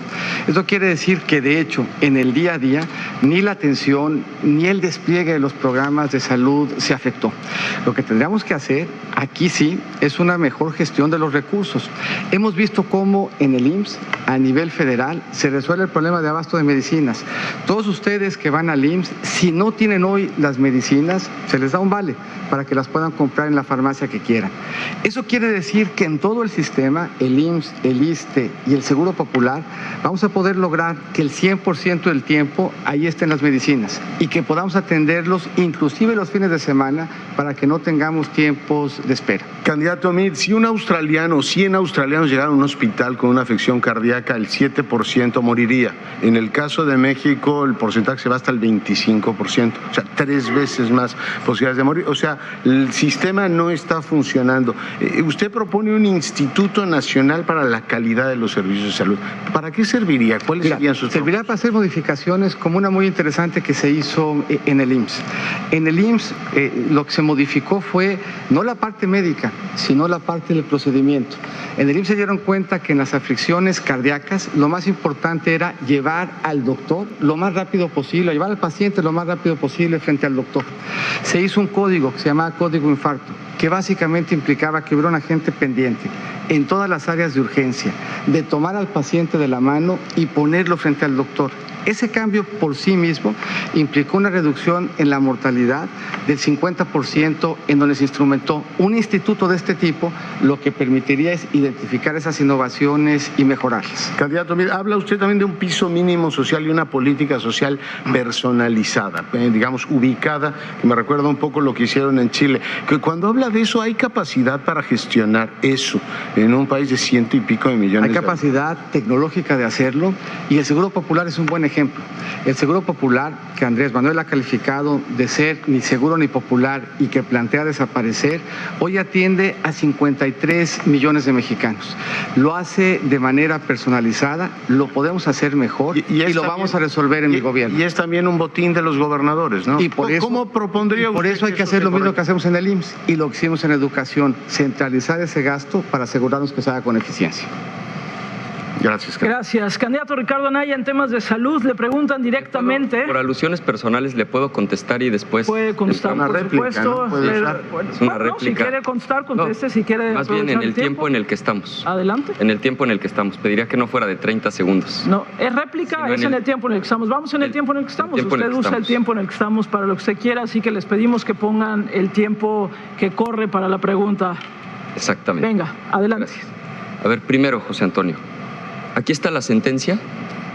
Eso quiere decir que, de hecho, en el día a día, ni la atención ni el despliegue de los programas de salud se afectó. Lo que tendríamos que hacer, aquí sí, es una mejor gestión de los recursos. Hemos visto cómo en el IMSS, a nivel federal, se resuelve el problema de abasto de medicinas. Todos ustedes que van al IMSS, si no tienen hoy las medicinas, se les da un vale para que las puedan comprar en la farmacia que quieran. Eso quiere decir que en todo el sistema, el IMSS, el ISSSTE y el Seguro Popular, vamos a poder lograr que el 100% del tiempo ahí estén las medicinas y que podamos atenderlos inclusive los fines de semana para que no tengamos tiempos de espera. Candidato Meade, si un australiano o 100 australianos llegaran a un hospital con una afección cardíaca, el 7% moriría. En el caso de México, el porcentaje se va hasta el 25%. 50%, o sea, 3 veces más posibilidades de morir. O sea, el sistema no está funcionando. Usted propone un Instituto Nacional para la Calidad de los Servicios de Salud. ¿Para qué serviría? ¿Cuáles serían sus serviría para hacer modificaciones como una muy interesante que se hizo en el IMSS. En el IMSS lo que se modificó fue no la parte médica, sino la parte del procedimiento. En el IMSS se dieron cuenta que en las aflicciones cardíacas lo más importante era llevar al doctor lo más rápido posible, llevar al paciente lo más rápido posible frente al doctor. Se hizo un código que se llamaba Código Infarto, que básicamente implicaba que hubiera un agente pendiente en todas las áreas de urgencia, de tomar al paciente de la mano y ponerlo frente al doctor. Ese cambio por sí mismo implicó una reducción en la mortalidad del 50%, en donde se instrumentó un instituto de este tipo, lo que permitiría es identificar esas innovaciones y mejorarlas. Candidato, mira, habla usted también de un piso mínimo social y una política social personalizada, digamos, ubicada, que me recuerda un poco lo que hicieron en Chile. Que cuando habla de eso, ¿hay capacidad para gestionar eso en un país de 100 y pico de millones? Hay capacidad tecnológica de hacerlo, y el Seguro Popular es un buen ejemplo. El Seguro Popular, que Andrés Manuel ha calificado de ser ni seguro ni popular y que plantea desaparecer, hoy atiende a 53 millones de mexicanos. Lo hace de manera personalizada, lo podemos hacer mejor y lo vamos a resolver en mi gobierno. Y es también un botín de los gobernadores, ¿no? Y por eso, ¿cómo propondría usted? Por eso hay que hacer lo mismo que hacemos en el IMSS y lo que hicimos en educación, centralizar ese gasto para asegurarnos que se haga con eficiencia. Gracias. Gracias. Candidato Ricardo Anaya, en temas de salud, le preguntan directamente. Por alusiones personales le puedo contestar y después. Puede contestar, una por réplica, supuesto. ¿no? Puede usar. Es una réplica. No, si quiere contestar, conteste. Si quiere. Más bien en el tiempo en el que estamos. Adelante. En el tiempo en el que estamos. Pediría que no fuera de 30 segundos. No, es réplica, Sino es en el tiempo en el que estamos. Vamos en el tiempo en el que estamos. Usted usa el tiempo en el que estamos para lo que usted quiera, así que les pedimos que pongan el tiempo que corre para la pregunta. Exactamente. Venga, adelante. Gracias. A ver, primero, José Antonio. Aquí está la sentencia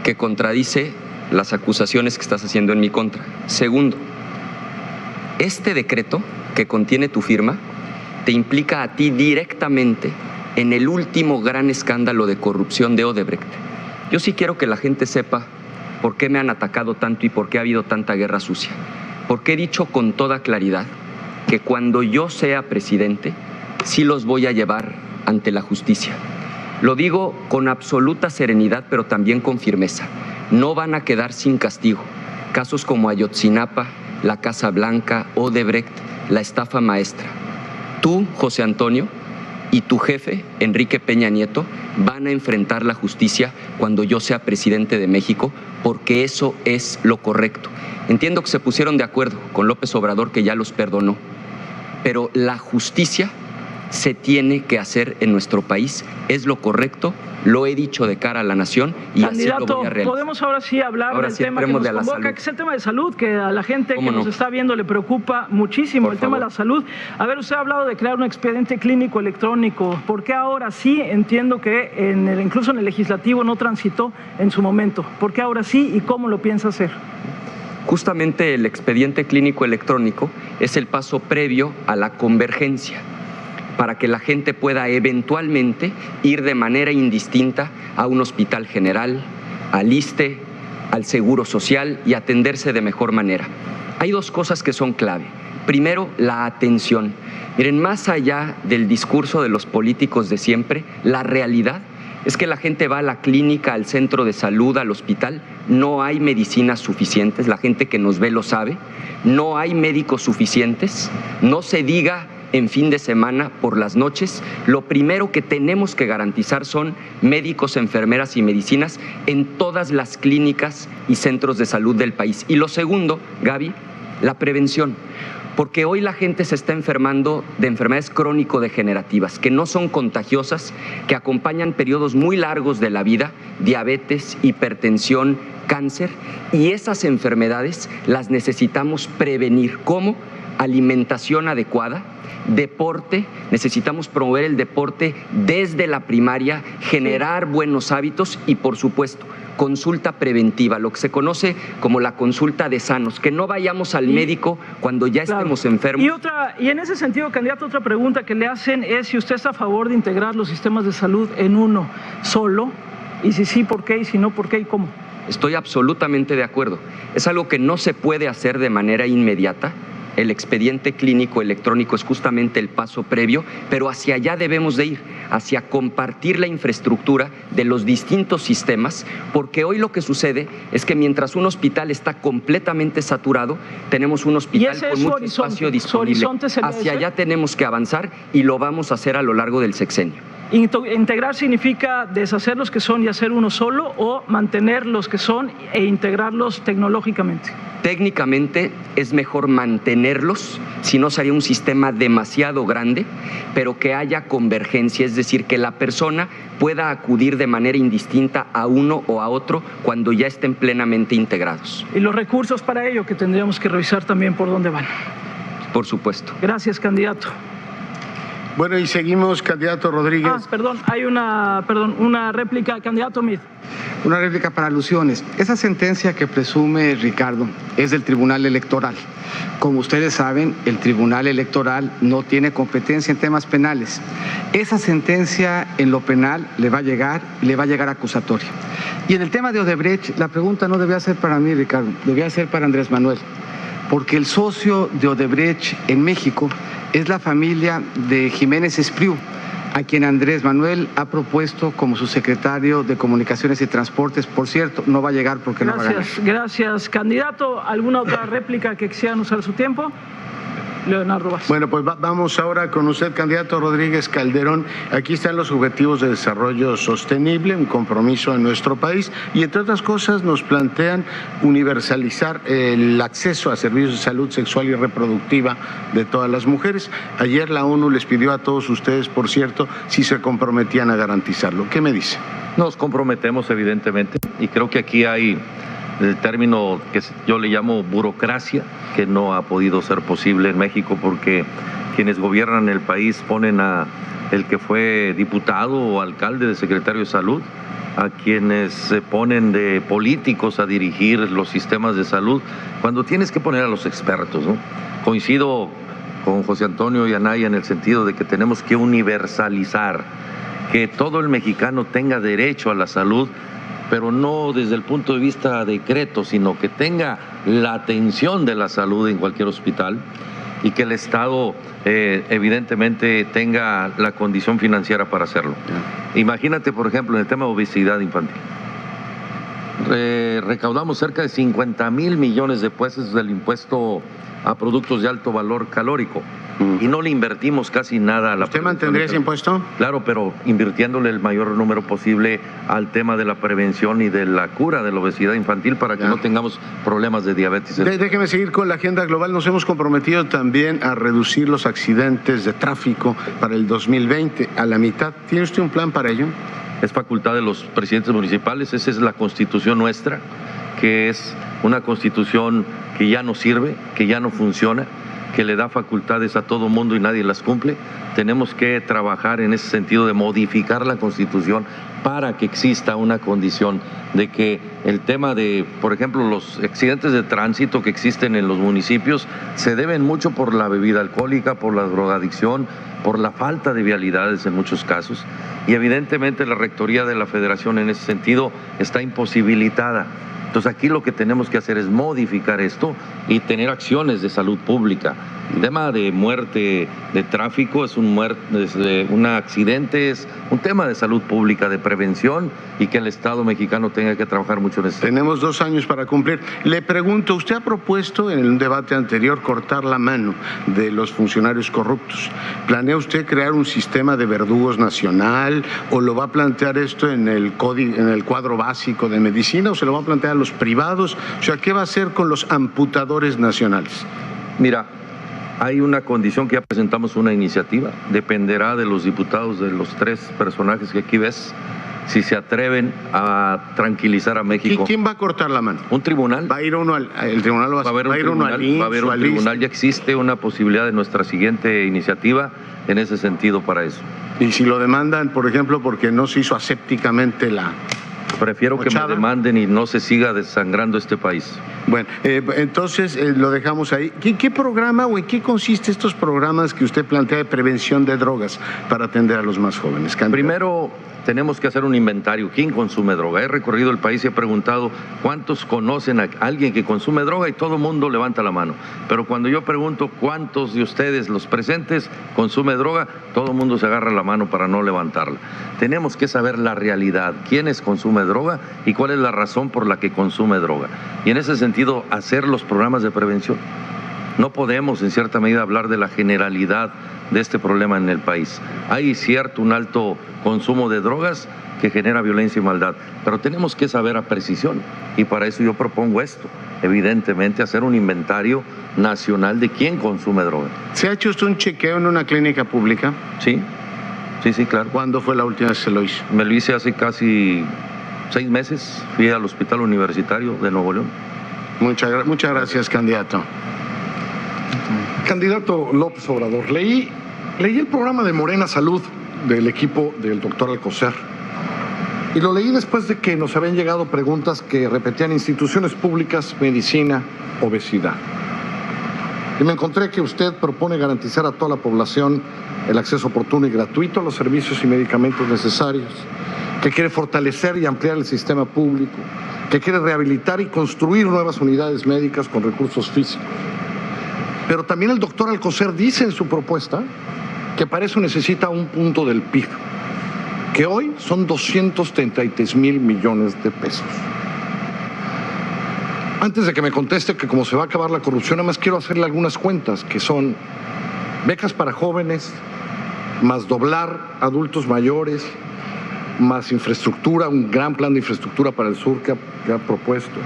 que contradice las acusaciones que estás haciendo en mi contra. Segundo, este decreto que contiene tu firma te implica a ti directamente en el último gran escándalo de corrupción de Odebrecht. Yo sí quiero que la gente sepa por qué me han atacado tanto y por qué ha habido tanta guerra sucia. Porque he dicho con toda claridad que cuando yo sea presidente, sí los voy a llevar ante la justicia. Lo digo con absoluta serenidad, pero también con firmeza. No van a quedar sin castigo. Casos como Ayotzinapa, la Casa Blanca, Odebrecht, la estafa maestra. Tú, José Antonio, y tu jefe, Enrique Peña Nieto, van a enfrentar la justicia cuando yo sea presidente de México, porque eso es lo correcto. Entiendo que se pusieron de acuerdo con López Obrador, que ya los perdonó, pero la justicia se tiene que hacer en nuestro país, es lo correcto, lo he dicho de cara a la nación y así lo voy a realizar. Podemos ahora sí hablar del tema que nos convoca, que es el tema de salud, que a la gente que nos está viendo le preocupa muchísimo, el tema de la salud. A ver, usted ha hablado de crear un expediente clínico electrónico, ¿por qué ahora sí? Entiendo que incluso en el legislativo no transitó en su momento, ¿por qué ahora sí y cómo lo piensa hacer? Justamente el expediente clínico electrónico es el paso previo a la convergencia, para que la gente pueda eventualmente ir de manera indistinta a un hospital general, al ISSSTE, al Seguro Social y atenderse de mejor manera. Hay dos cosas que son clave. Primero, la atención. Miren, más allá del discurso de los políticos de siempre, la realidad es que la gente va a la clínica, al centro de salud, al hospital, no hay medicinas suficientes, la gente que nos ve lo sabe, no hay médicos suficientes, no se diga en fin de semana, por las noches. Lo primero que tenemos que garantizar son médicos, enfermeras y medicinas en todas las clínicas y centros de salud del país. Y lo segundo, Gaby, la prevención. Porque hoy la gente se está enfermando de enfermedades crónico-degenerativas, que no son contagiosas, que acompañan periodos muy largos de la vida, diabetes, hipertensión, cáncer, y esas enfermedades las necesitamos prevenir. ¿Cómo? Alimentación adecuada, deporte, necesitamos promover el deporte desde la primaria, generar buenos hábitos y, por supuesto, consulta preventiva, lo que se conoce como la consulta de sanos, que no vayamos al médico cuando ya estemos enfermos. Y en ese sentido, candidato, otra pregunta que le hacen es si usted está a favor de integrar los sistemas de salud en uno solo, y si sí, ¿por qué? Y si no, ¿por qué y cómo? estoy absolutamente de acuerdo. Es algo que no se puede hacer de manera inmediata. El expediente clínico electrónico es justamente el paso previo, pero hacia allá debemos de ir, hacia compartir la infraestructura de los distintos sistemas, porque hoy lo que sucede es que mientras un hospital está completamente saturado, tenemos un hospital con mucho espacio disponible. Hacia allá tenemos que avanzar y lo vamos a hacer a lo largo del sexenio. ¿Integrar significa deshacer los que son y hacer uno solo, o mantener los que son e integrarlos tecnológicamente? Técnicamente es mejor mantenerlos, si no sería un sistema demasiado grande, pero que haya convergencia, es decir, que la persona pueda acudir de manera indistinta a uno o a otro cuando ya estén plenamente integrados. Y los recursos para ello, que tendríamos que revisar también por dónde van. Por supuesto. Gracias, candidato. Bueno, y seguimos, candidato Rodríguez. Hay una réplica, candidato Meade. Una réplica para alusiones. Esa sentencia que presume Ricardo es del Tribunal Electoral. Como ustedes saben, el Tribunal Electoral no tiene competencia en temas penales. Esa sentencia en lo penal le va a llegar acusatoria. Y en el tema de Odebrecht, la pregunta no debía ser para mí, Ricardo, debía ser para Andrés Manuel. Porque el socio de Odebrecht en México es la familia de Jiménez Espriu, a quien Andrés Manuel ha propuesto como su secretario de Comunicaciones y Transportes. Por cierto, no va a llegar porque no va a ganar. Gracias, candidato. ¿Alguna otra réplica que quisieran usar su tiempo? Leonardo Vázquez. Bueno, pues vamos ahora con usted, candidato Rodríguez Calderón. Aquí están los objetivos de desarrollo sostenible, un compromiso en nuestro país, y entre otras cosas nos plantean universalizar el acceso a servicios de salud sexual y reproductiva de todas las mujeres. Ayer la ONU les pidió a todos ustedes, por cierto, si se comprometían a garantizarlo. ¿Qué me dice? Nos comprometemos, evidentemente, y creo que aquí hay el término que yo le llamo burocracia, que no ha podido ser posible en México porque quienes gobiernan el país ponen a el que fue diputado o alcalde de secretario de salud, a quienes se ponen de políticos a dirigir los sistemas de salud, cuando tienes que poner a los expertos, ¿no? Coincido con José Antonio y Anaya en el sentido de que tenemos que universalizar, que todo el mexicano tenga derecho a la salud, pero no desde el punto de vista decreto, sino que tenga la atención de la salud en cualquier hospital y que el Estado evidentemente tenga la condición financiera para hacerlo. Imagínate, por ejemplo, en el tema de obesidad infantil. Recaudamos cerca de 50,000 millones de pesos del impuesto a productos de alto valor calórico y no le invertimos casi nada a la ¿Usted mantendría ese impuesto? Claro, pero invirtiéndole el mayor número posible al tema de la prevención y de la cura de la obesidad infantil para que no tengamos problemas de diabetes. Déjeme seguir con la agenda global. Nos hemos comprometido también a reducir los accidentes de tráfico para el 2020 a la mitad. ¿Tiene usted un plan para ello? Es facultad de los presidentes municipales, esa es la constitución nuestra, que es una constitución que ya no sirve, que ya no funciona, que le da facultades a todo mundo y nadie las cumple. Tenemos que trabajar en ese sentido de modificar la Constitución para que exista una condición de que el tema de, por ejemplo, los accidentes de tránsito que existen en los municipios se deben mucho por la bebida alcohólica, por la drogadicción, por la falta de vialidades en muchos casos. Y evidentemente la Rectoría de la Federación en ese sentido está imposibilitada. Entonces aquí lo que tenemos que hacer es modificar esto y tener acciones de salud pública. El tema de muerte de tráfico es un accidente, es un tema de salud pública, de prevención, y que el Estado mexicano tenga que trabajar mucho en eso. Tenemos 2 años para cumplir. Le pregunto, usted ha propuesto en un debate anterior cortar la mano de los funcionarios corruptos. ¿Planea usted crear un sistema de verdugos nacional o lo va a plantear esto en el cuadro básico de medicina o se lo va a plantear a los privados? O sea, ¿qué va a hacer con los amputadores nacionales? Mira, hay una condición que ya presentamos una iniciativa, dependerá de los diputados de los 3 personajes que aquí ves, si se atreven a tranquilizar a México. ¿Quién va a cortar la mano? Un tribunal. ¿Va a ir uno el tribunal? Va a haber un tribunal, ya existe una posibilidad de nuestra siguiente iniciativa en ese sentido para eso. ¿Y si lo demandan, por ejemplo, porque no se hizo asépticamente la... Prefiero que me demanden y no se siga desangrando este país. Bueno, entonces lo dejamos ahí. ¿Qué programa o en qué consiste estos programas que usted plantea de prevención de drogas para atender a los más jóvenes? Primero, tenemos que hacer un inventario. ¿Quién consume droga? He recorrido el país y he preguntado cuántos conocen a alguien que consume droga y todo el mundo levanta la mano. Pero cuando yo pregunto cuántos de ustedes, los presentes, consume droga, todo el mundo se agarra la mano para no levantarla. Tenemos que saber la realidad, quiénes consume droga y cuál es la razón por la que consume droga. Y en ese sentido, hacer los programas de prevención. No podemos, en cierta medida, hablar de la generalidad de este problema en el país. Hay un alto consumo de drogas que genera violencia y maldad, pero tenemos que saber a precisión y para eso yo propongo esto, evidentemente hacer un inventario nacional de quién consume droga. ¿Se ha hecho usted un chequeo en una clínica pública? Sí, claro. ¿Cuándo fue la última vez que se lo hizo? Me lo hice hace casi 6 meses, fui al Hospital Universitario de Nuevo León. Muchas gracias, candidato. Candidato López Obrador, leí el programa de Morena Salud del equipo del doctor Alcocer y lo leí después de que nos habían llegado preguntas que repetían instituciones públicas, medicina, obesidad. Y me encontré que usted propone garantizar a toda la población el acceso oportuno y gratuito a los servicios y medicamentos necesarios, que quiere fortalecer y ampliar el sistema público, que quiere rehabilitar y construir nuevas unidades médicas con recursos físicos. Pero también el doctor Alcocer dice en su propuesta que para eso necesita un punto del PIB, que hoy son 233,000 millones de pesos. Antes de que me conteste que como se va a acabar la corrupción, nada más quiero hacerle algunas cuentas, que son becas para jóvenes, más doblar adultos mayores, más infraestructura, un gran plan de infraestructura para el sur que ha propuesto,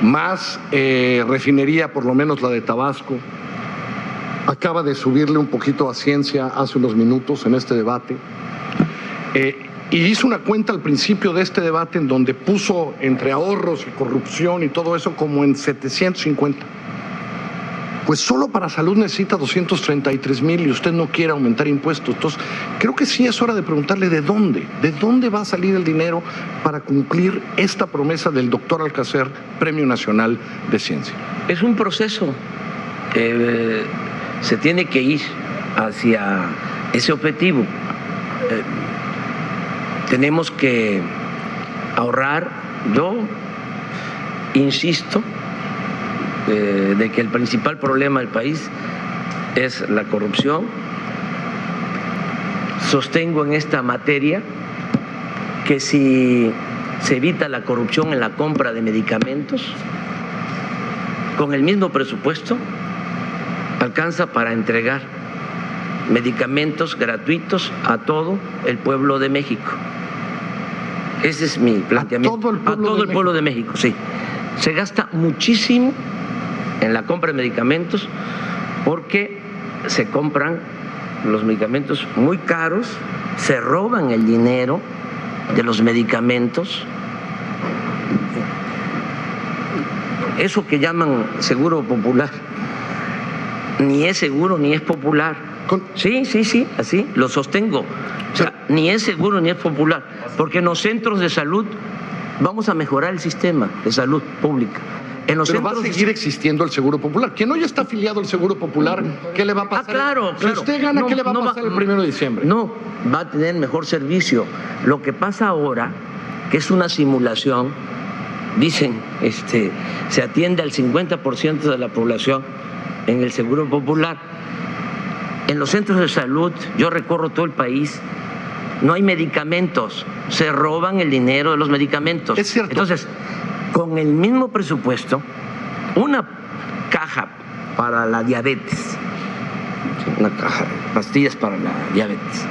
más refinería, por lo menos la de Tabasco. Acaba de subirle un poquito a ciencia hace unos minutos en este debate. Y hizo una cuenta al principio de este debate en donde puso entre ahorros y corrupción y todo eso como en 750. Pues solo para salud necesita 233,000 y usted no quiere aumentar impuestos. Entonces, creo que sí es hora de preguntarle de dónde va a salir el dinero para cumplir esta promesa del doctor Alcocer, Premio Nacional de Ciencia. Es un proceso. Se tiene que ir hacia ese objetivo. Tenemos que ahorrar. Yo insisto de que el principal problema del país es la corrupción. Sostengo en esta materia que si se evita la corrupción en la compra de medicamentos, con el mismo presupuesto alcanza para entregar medicamentos gratuitos a todo el pueblo de México. Ese es mi planteamiento. A todo el pueblo de México, sí. Se gasta muchísimo en la compra de medicamentos porque se compran los medicamentos muy caros, se roban el dinero de los medicamentos. Eso que llaman seguro popular ni es seguro ni es popular. Sí, así lo sostengo. O sea, ni es seguro ni es popular, porque en los centros de salud vamos a mejorar el sistema de salud pública. En los Pero va a seguir existiendo el Seguro Popular. Quien hoy está afiliado al Seguro Popular, ¿qué le va a pasar? Claro. Si usted gana, ¿qué le va a pasar el 1 de diciembre? No, va a tener mejor servicio. Lo que pasa ahora, que es una simulación, dicen, se atiende al 50% de la población en el Seguro Popular. En los centros de salud, yo recorro todo el país, no hay medicamentos, se roban el dinero de los medicamentos. Es cierto. Entonces, con el mismo presupuesto, una caja para la diabetes, una caja de pastillas para la diabetes,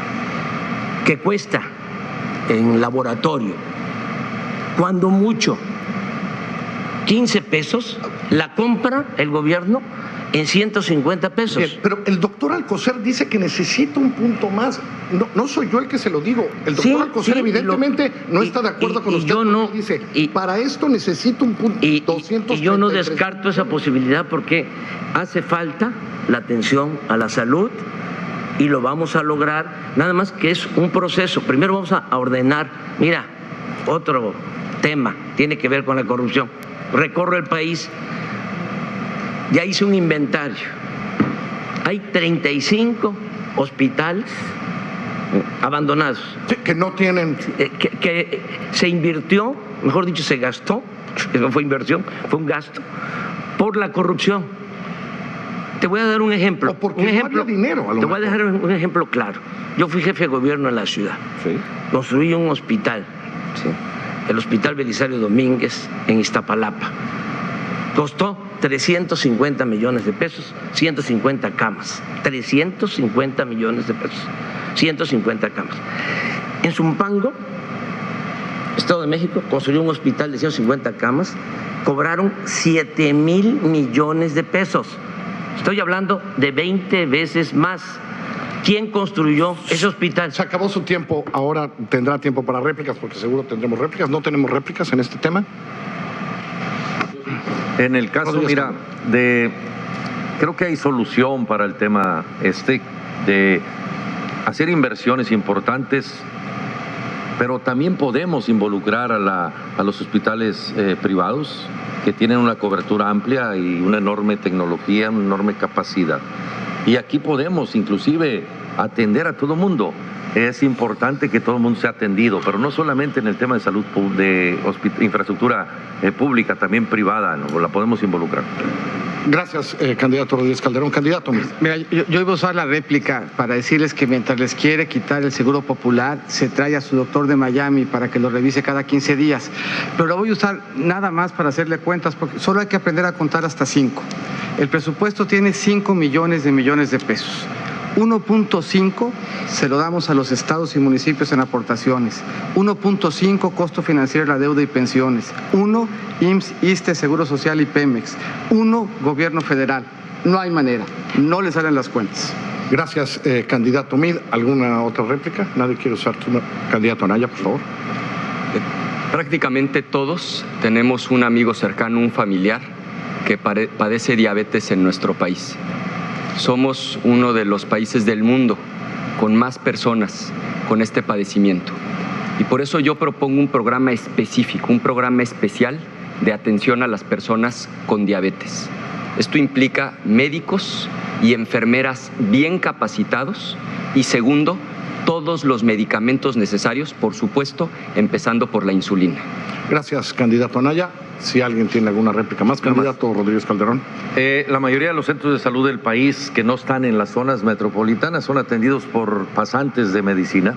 que cuesta en laboratorio, cuando mucho, 15 pesos, la compra el gobierno en 150 pesos. Bien, pero el doctor Alcocer dice que necesita un punto más. No soy yo el que se lo digo. El doctor Alcocer evidentemente no está de acuerdo con usted. Yo no, dice, para esto necesito un punto. Y yo no descarto esa posibilidad porque hace falta la atención a la salud y lo vamos a lograr. Nada más que es un proceso. Primero vamos a ordenar. Mira, otro tema tiene que ver con la corrupción. Recorro el país. Ya hice un inventario. Hay 35 hospitales abandonados. Sí, que no tienen... Que se invirtió, mejor dicho, se gastó, no fue inversión, fue un gasto, por la corrupción. Te voy a dar un ejemplo. O porque no había dinero, a lo Te voy a mejor. dejar un ejemplo claro. Yo fui jefe de gobierno en la ciudad. Sí. Construí un hospital, ¿sí? El Hospital Belisario Domínguez en Iztapalapa. Costó 350 millones de pesos, 150 camas. 350 millones de pesos, 150 camas. En Zumpango, Estado de México, construyó un hospital de 150 camas, cobraron 7,000 millones de pesos. Estoy hablando de 20 veces más. ¿Quién construyó ese hospital? Se acabó su tiempo, ahora tendrá tiempo para réplicas, porque seguro tendremos réplicas. ¿No tenemos réplicas en este tema? En el caso, mira, creo que hay solución para el tema de hacer inversiones importantes, pero también podemos involucrar a los hospitales privados que tienen una cobertura amplia y una enorme tecnología, una enorme capacidad. Y aquí podemos inclusive atender a todo mundo. Es importante que todo el mundo sea atendido, pero no solamente en el tema de salud, de infraestructura pública, también privada, ¿no? La podemos involucrar. Gracias, candidato Rodríguez Calderón. Candidato. Mira, yo iba a usar la réplica para decirles que mientras les quiere quitar el seguro popular, se trae a su doctor de Miami para que lo revise cada 15 días. Pero lo voy a usar nada más para hacerle cuentas, porque solo hay que aprender a contar hasta 5. El presupuesto tiene 5 millones de pesos. 1.5 se lo damos a los estados y municipios en aportaciones, 1.5 costo financiero de la deuda y pensiones, 1 IMSS, ISSSTE, Seguro Social y Pemex, 1 gobierno federal. No hay manera, no le salen las cuentas. Gracias, candidato Mid. ¿Alguna otra réplica? Nadie quiere usar tu candidato Anaya, por favor. Prácticamente todos tenemos un amigo cercano, un familiar que padece diabetes en nuestro país. Somos uno de los países del mundo con más personas con este padecimiento. Y por eso yo propongo un programa específico, un programa especial de atención a las personas con diabetes. Esto implica médicos y enfermeras bien capacitados y, segundo, todos los medicamentos necesarios, por supuesto, empezando por la insulina. Gracias, candidato Anaya. Si alguien tiene alguna réplica más, candidato Rodríguez Calderón. La mayoría de los centros de salud del país que no están en las zonas metropolitanas son atendidos por pasantes de medicina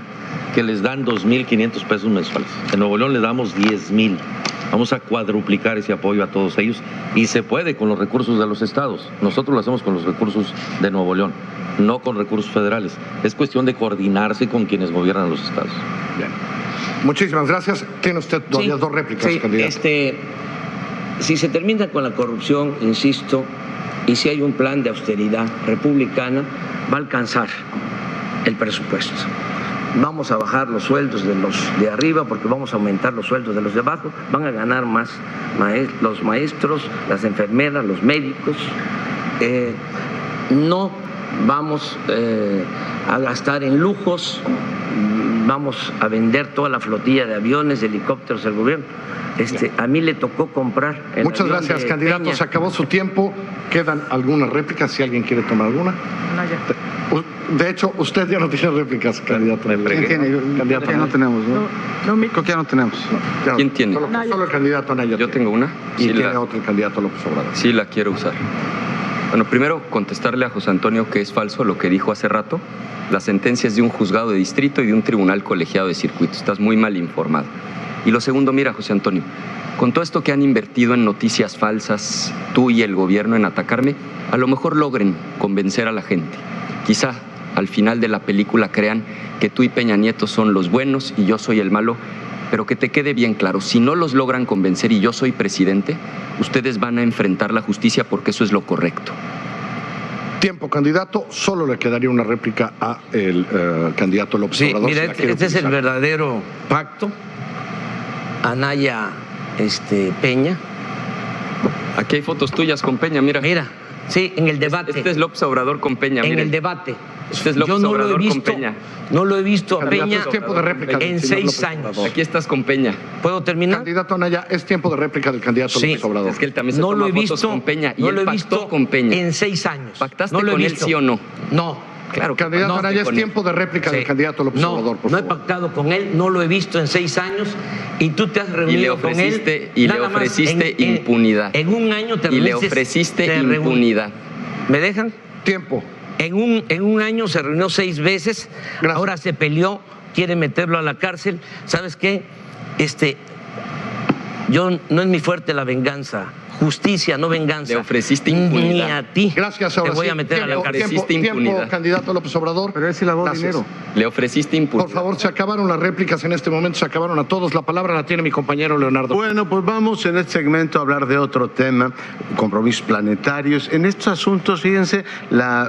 que les dan 2,500 pesos mensuales. En Nuevo León le damos 10,000. Vamos a cuadruplicar ese apoyo a todos ellos y se puede con los recursos de los estados. Nosotros lo hacemos con los recursos de Nuevo León, no con recursos federales. Es cuestión de coordinarse con quienes gobiernan los estados. Bien. Muchísimas gracias. Tiene usted todavía dos réplicas, candidato. Si se termina con la corrupción, insisto, y si hay un plan de austeridad republicana, va a alcanzar el presupuesto. Vamos a bajar los sueldos de los de arriba porque vamos a aumentar los sueldos de los de abajo. Van a ganar más los maestros, las enfermeras, los médicos. No vamos a gastar en lujos. Vamos a vender toda la flotilla de aviones, de helicópteros del gobierno. A mí le tocó comprar. Muchas gracias, candidato. Peña. Se acabó su tiempo. Quedan algunas réplicas, si alguien quiere tomar alguna. De hecho, usted ya no tiene réplicas, candidato. Candidato, ya no tenemos, ¿no? Creo que ya no tenemos. ¿Quién tiene? Solo el candidato Anaya. Yo tengo una. Y Sí, tiene otro el candidato López Obrador. Sí, la quiero usar. Bueno, primero contestarle a José Antonio que es falso lo que dijo hace rato. La sentencia es de un juzgado de distrito y de un tribunal colegiado de circuito. Estás muy mal informado. Y lo segundo, mira, José Antonio, con todo esto que han invertido en noticias falsas, tú y el gobierno en atacarme, a lo mejor logren convencer a la gente. Quizá al final de la película crean que tú y Peña Nieto son los buenos y yo soy el malo, pero que te quede bien claro, si no los logran convencer y yo soy presidente, ustedes van a enfrentar la justicia porque eso es lo correcto. Tiempo, candidato. Solo le quedaría una réplica a el candidato López Obrador. Mira, este es el verdadero pacto. Anaya Peña. Aquí hay fotos tuyas con Peña, mira. Mira, sí, en el debate. Este es López Obrador con Peña, en miren. el debate. Este es López Yo no Obrador lo he visto, con Peña. no lo he visto a Candidato, Peña es tiempo de réplica del en señor 6 López años. Obrador. Aquí estás con Peña. ¿Puedo terminar? Candidato Anaya, es tiempo de réplica del candidato Sí, López Obrador. Es que él también se No toma lo he fotos visto con Peña y no él lo he pactó visto con Peña. en 6 años. ¿Pactaste no lo he con él, visto. sí o no? No, Claro que Candidato no, Anaya, es con tiempo de réplica del candidato López Obrador, por no he favor. pactado con él, no lo he visto en 6 años y tú te has reunido con él. Y le nada más ofreciste impunidad. En un año te Y le reuniste, ofreciste te reun- impunidad. ¿Me dejan? Tiempo. En un año se reunió 6 veces, Gracias. ahora se peleó, quiere meterlo a la cárcel. ¿Sabes qué? Yo no es mi fuerte la venganza, justicia, no venganza. Le ofreciste impunidad. Ni a ti. Gracias, ahora Te voy sí. a meter a la cárcel. Ofreciste Tiempo, impunidad. candidato López Obrador. Pero él sí lavó Gracias. dinero. Le ofreciste impunidad. Por favor, se acabaron las réplicas en este momento, se acabaron a todos. La palabra la tiene mi compañero Leonardo. Bueno, pues vamos en este segmento a hablar de otro tema, compromisos planetarios. En estos asuntos, fíjense,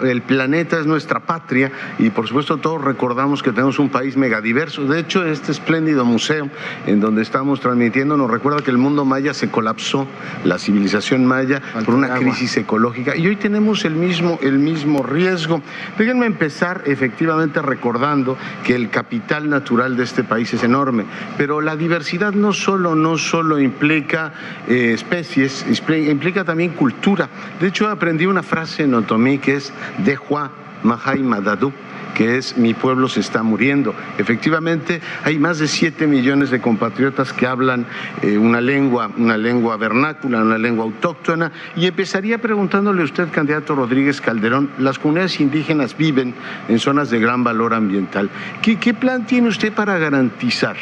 el planeta es nuestra patria y por supuesto todos recordamos que tenemos un país megadiverso. De hecho, este espléndido museo en donde estamos transmitiendo nos recuerda que el mundo maya se colapsó, la civilización maya, por una crisis ecológica y hoy tenemos el mismo riesgo. Déjenme empezar efectivamente recordando que el capital natural de este país es enorme, pero la diversidad no solo implica especies, implica también cultura. De hecho, aprendí una frase en otomí que es Dehua Mahai Madadu, que es mi pueblo se está muriendo. Efectivamente, hay más de 7 millones de compatriotas que hablan una lengua vernácula, una lengua autóctona, y empezaría preguntándole a usted, candidato Rodríguez Calderón, las comunidades indígenas viven en zonas de gran valor ambiental. ¿Qué plan tiene usted para garantizar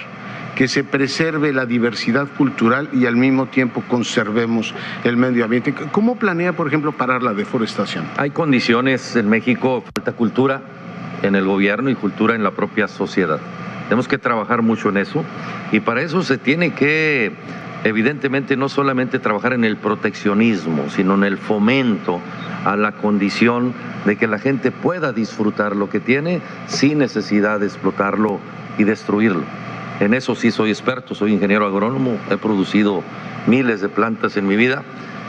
que se preserve la diversidad cultural y al mismo tiempo conservemos el medio ambiente? ¿Cómo planea, por ejemplo, parar la deforestación? Hay condiciones en México, falta cultura en el gobierno y cultura en la propia sociedad. Tenemos que trabajar mucho en eso y para eso se tiene que, evidentemente, no solamente trabajar en el proteccionismo, sino en el fomento a la condición de que la gente pueda disfrutar lo que tiene sin necesidad de explotarlo y destruirlo. En eso sí soy experto, soy ingeniero agrónomo, he producido miles de plantas en mi vida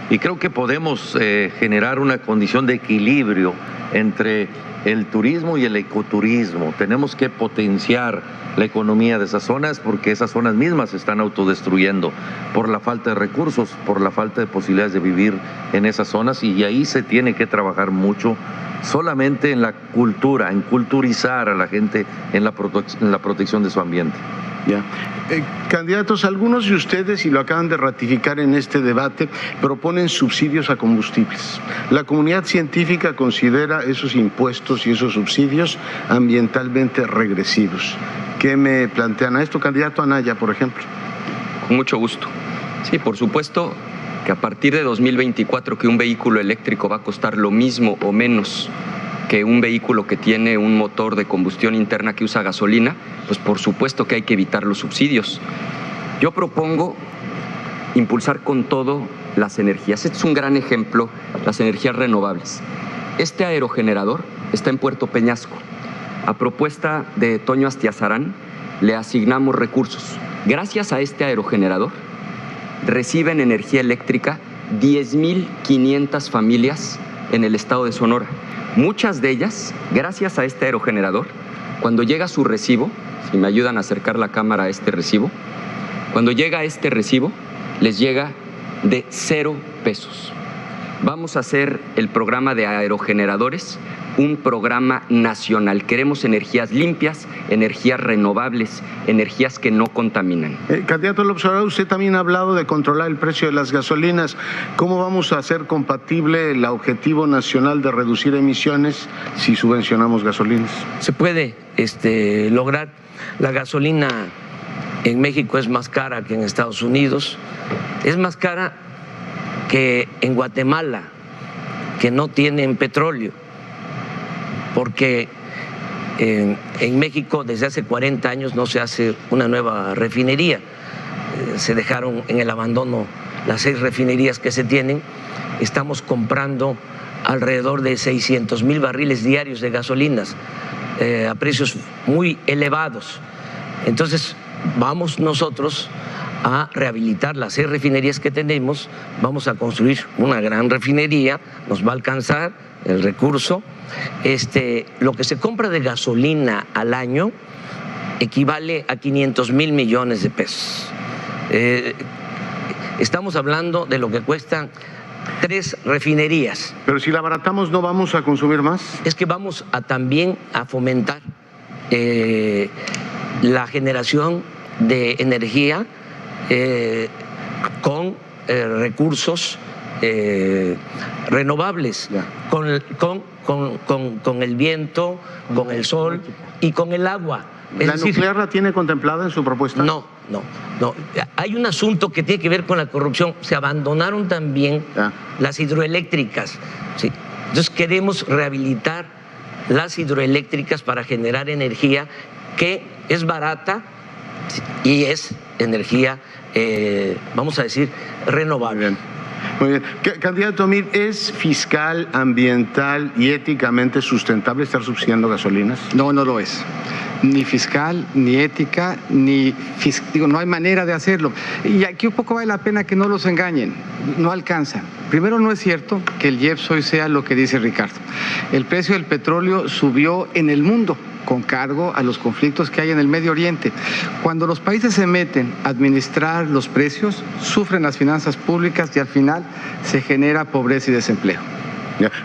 y creo que podemos generar una condición de equilibrio entre el turismo y el ecoturismo. Tenemos que potenciar la economía de esas zonas porque esas zonas mismas se están autodestruyendo por la falta de recursos, por la falta de posibilidades de vivir en esas zonas y ahí se tiene que trabajar mucho solamente en la cultura, en culturizar a la gente en la protección de su ambiente. Ya. Candidatos, algunos de ustedes, y lo acaban de ratificar en este debate, proponen subsidios a combustibles. La comunidad científica considera esos impuestos y esos subsidios ambientalmente regresivos. ¿Qué me plantean a esto, candidato Anaya, por ejemplo? Con mucho gusto. Sí, por supuesto que a partir de 2024 que un vehículo eléctrico va a costar lo mismo o menos que un vehículo que tiene un motor de combustión interna que usa gasolina, pues por supuesto que hay que evitar los subsidios. Yo propongo impulsar con todo las energías. Este es un gran ejemplo, las energías renovables. Este aerogenerador está en Puerto Peñasco. A propuesta de Toño Astiazarán, le asignamos recursos. Gracias a este aerogenerador, reciben energía eléctrica 10,500 familias en el estado de Sonora. Muchas de ellas, gracias a este aerogenerador, cuando llega su recibo, si me ayudan a acercar la cámara a este recibo, cuando llega este recibo, les llega de 0 pesos. Vamos a hacer el programa de aerogeneradores, un programa nacional. Queremos energías limpias, energías renovables, energías que no contaminan. Candidato López Obrador, usted también ha hablado de controlar el precio de las gasolinas. ¿Cómo vamos a hacer compatible el objetivo nacional de reducir emisiones si subvencionamos gasolinas? Se puede lograr. La gasolina en México es más cara que en Estados Unidos, es más cara que en Guatemala, que no tienen petróleo, porque en México desde hace 40 años no se hace una nueva refinería. Se dejaron en el abandono las 6 refinerías que se tienen. Estamos comprando alrededor de 600,000 barriles diarios de gasolinas a precios muy elevados. Entonces vamos nosotros a rehabilitar las 6 refinerías que tenemos, vamos a construir una gran refinería, nos va a alcanzar el recurso. Lo que se compra de gasolina al año equivale a 500,000 millones de pesos. Estamos hablando de lo que cuestan 3 refinerías. Pero si la abaratamos, ¿no vamos a consumir más? Es que vamos también a fomentar la generación de energía con recursos renovables, con el viento, con el sol y con el agua. ¿La nuclear la tiene contemplada en su propuesta? No. Hay un asunto que tiene que ver con la corrupción. Se abandonaron también las hidroeléctricas. ¿Sí? Entonces queremos rehabilitar las hidroeléctricas para generar energía que es barata y es energía, vamos a decir, renovable. Muy bien. Candidato Meade, ¿es fiscal, ambiental y éticamente sustentable estar subsidiando gasolinas? No, no lo es. Ni fiscal, ni ética, no hay manera de hacerlo. Y aquí un poco vale la pena que no los engañen, no alcanza. Primero, no es cierto que el IEPS hoy sea lo que dice Ricardo. El precio del petróleo subió en el mundo con cargo a los conflictos que hay en el Medio Oriente. Cuando los países se meten a administrar los precios, sufren las finanzas públicas y al final se genera pobreza y desempleo.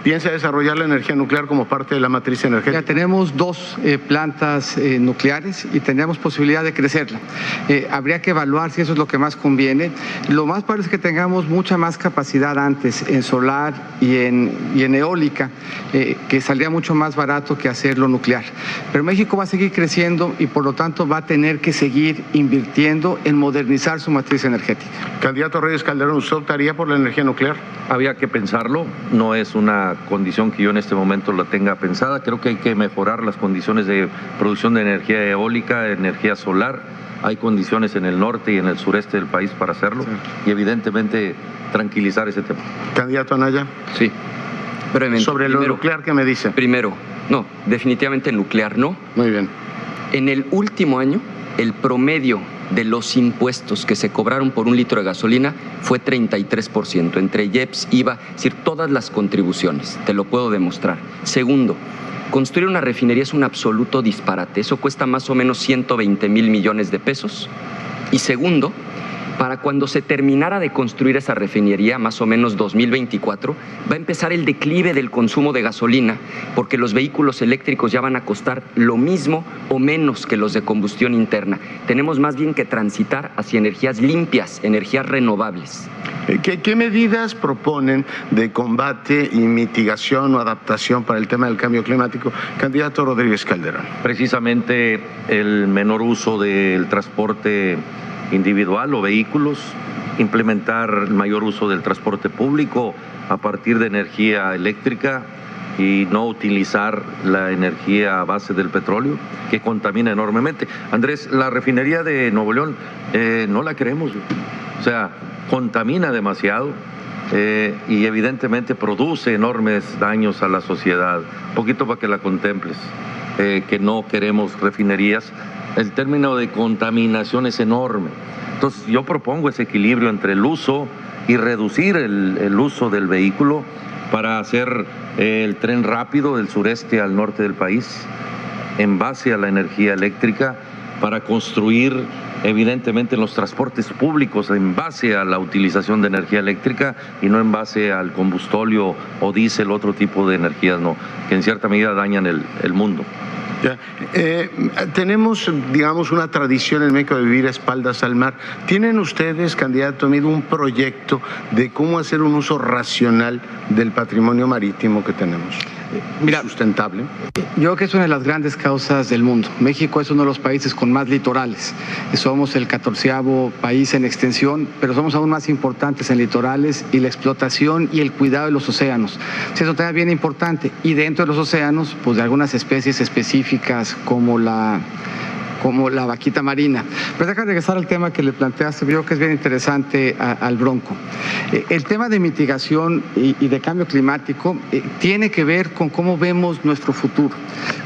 ¿Piensa desarrollar la energía nuclear como parte de la matriz energética? Ya tenemos 2 plantas nucleares y tendríamos posibilidad de crecerla. Habría que evaluar si eso es lo que más conviene. Lo más probable es que tengamos mucha más capacidad antes en solar y en eólica, que saldría mucho más barato que hacerlo nuclear. Pero México va a seguir creciendo y por lo tanto va a tener que seguir invirtiendo en modernizar su matriz energética. Candidato Reyes Calderón, ¿usted optaría por la energía nuclear? Había que pensarlo, no es una condición que yo en este momento la tenga pensada. Creo que hay que mejorar las condiciones de producción de energía eólica, energía solar. Hay condiciones en el norte y en el sureste del país para hacerlo y evidentemente tranquilizar ese tema. Candidato Anaya. Sí, brevemente. Sobre lo nuclear, ¿qué me dice? Primero, no, definitivamente nuclear no. Muy bien. En el último año, el promedio de los impuestos que se cobraron por un litro de gasolina fue 33%, entre IEPS, IVA, es decir, todas las contribuciones, te lo puedo demostrar. Segundo, construir una refinería es un absoluto disparate, eso cuesta más o menos 120,000 millones de pesos. Y segundo, para cuando se terminara de construir esa refinería, más o menos 2024, va a empezar el declive del consumo de gasolina, porque los vehículos eléctricos ya van a costar lo mismo o menos que los de combustión interna. Tenemos más bien que transitar hacia energías limpias, energías renovables. ¿Qué medidas proponen de combate y mitigación o adaptación para el tema del cambio climático? Candidato Rodríguez Calderón. Precisamente el menor uso del transporte individual o vehículos, implementar el mayor uso del transporte público a partir de energía eléctrica y no utilizar la energía a base del petróleo, que contamina enormemente. Andrés, la refinería de Nuevo León no la queremos, o sea, contamina demasiado y evidentemente produce enormes daños a la sociedad. Un poquito para que la contemples, que no queremos refinerías. El término de contaminación es enorme. Entonces yo propongo ese equilibrio entre el uso y reducir el uso del vehículo para hacer el tren rápido del sureste al norte del país en base a la energía eléctrica, para construir evidentemente los transportes públicos en base a la utilización de energía eléctrica y no en base al combustóleo o diésel, otro tipo de energías que en cierta medida dañan el mundo. Ya. Tenemos, digamos, una tradición en México de vivir a espaldas al mar. ¿Tienen ustedes, candidato Meade, un proyecto de cómo hacer un uso racional del patrimonio marítimo que tenemos? Mira, sustentable. Yo creo que es una de las grandes causas del mundo. México es uno de los países con más litorales. Somos el 14º país en extensión, pero somos aún más importantes en litorales y la explotación y el cuidado de los océanos. Eso también es bien importante. Y dentro de los océanos, pues de algunas especies específicas como la vaquita marina. Pero déjame regresar al tema que le planteaste, yo creo que es bien interesante al Bronco. El tema de mitigación y de cambio climático tiene que ver con cómo vemos nuestro futuro,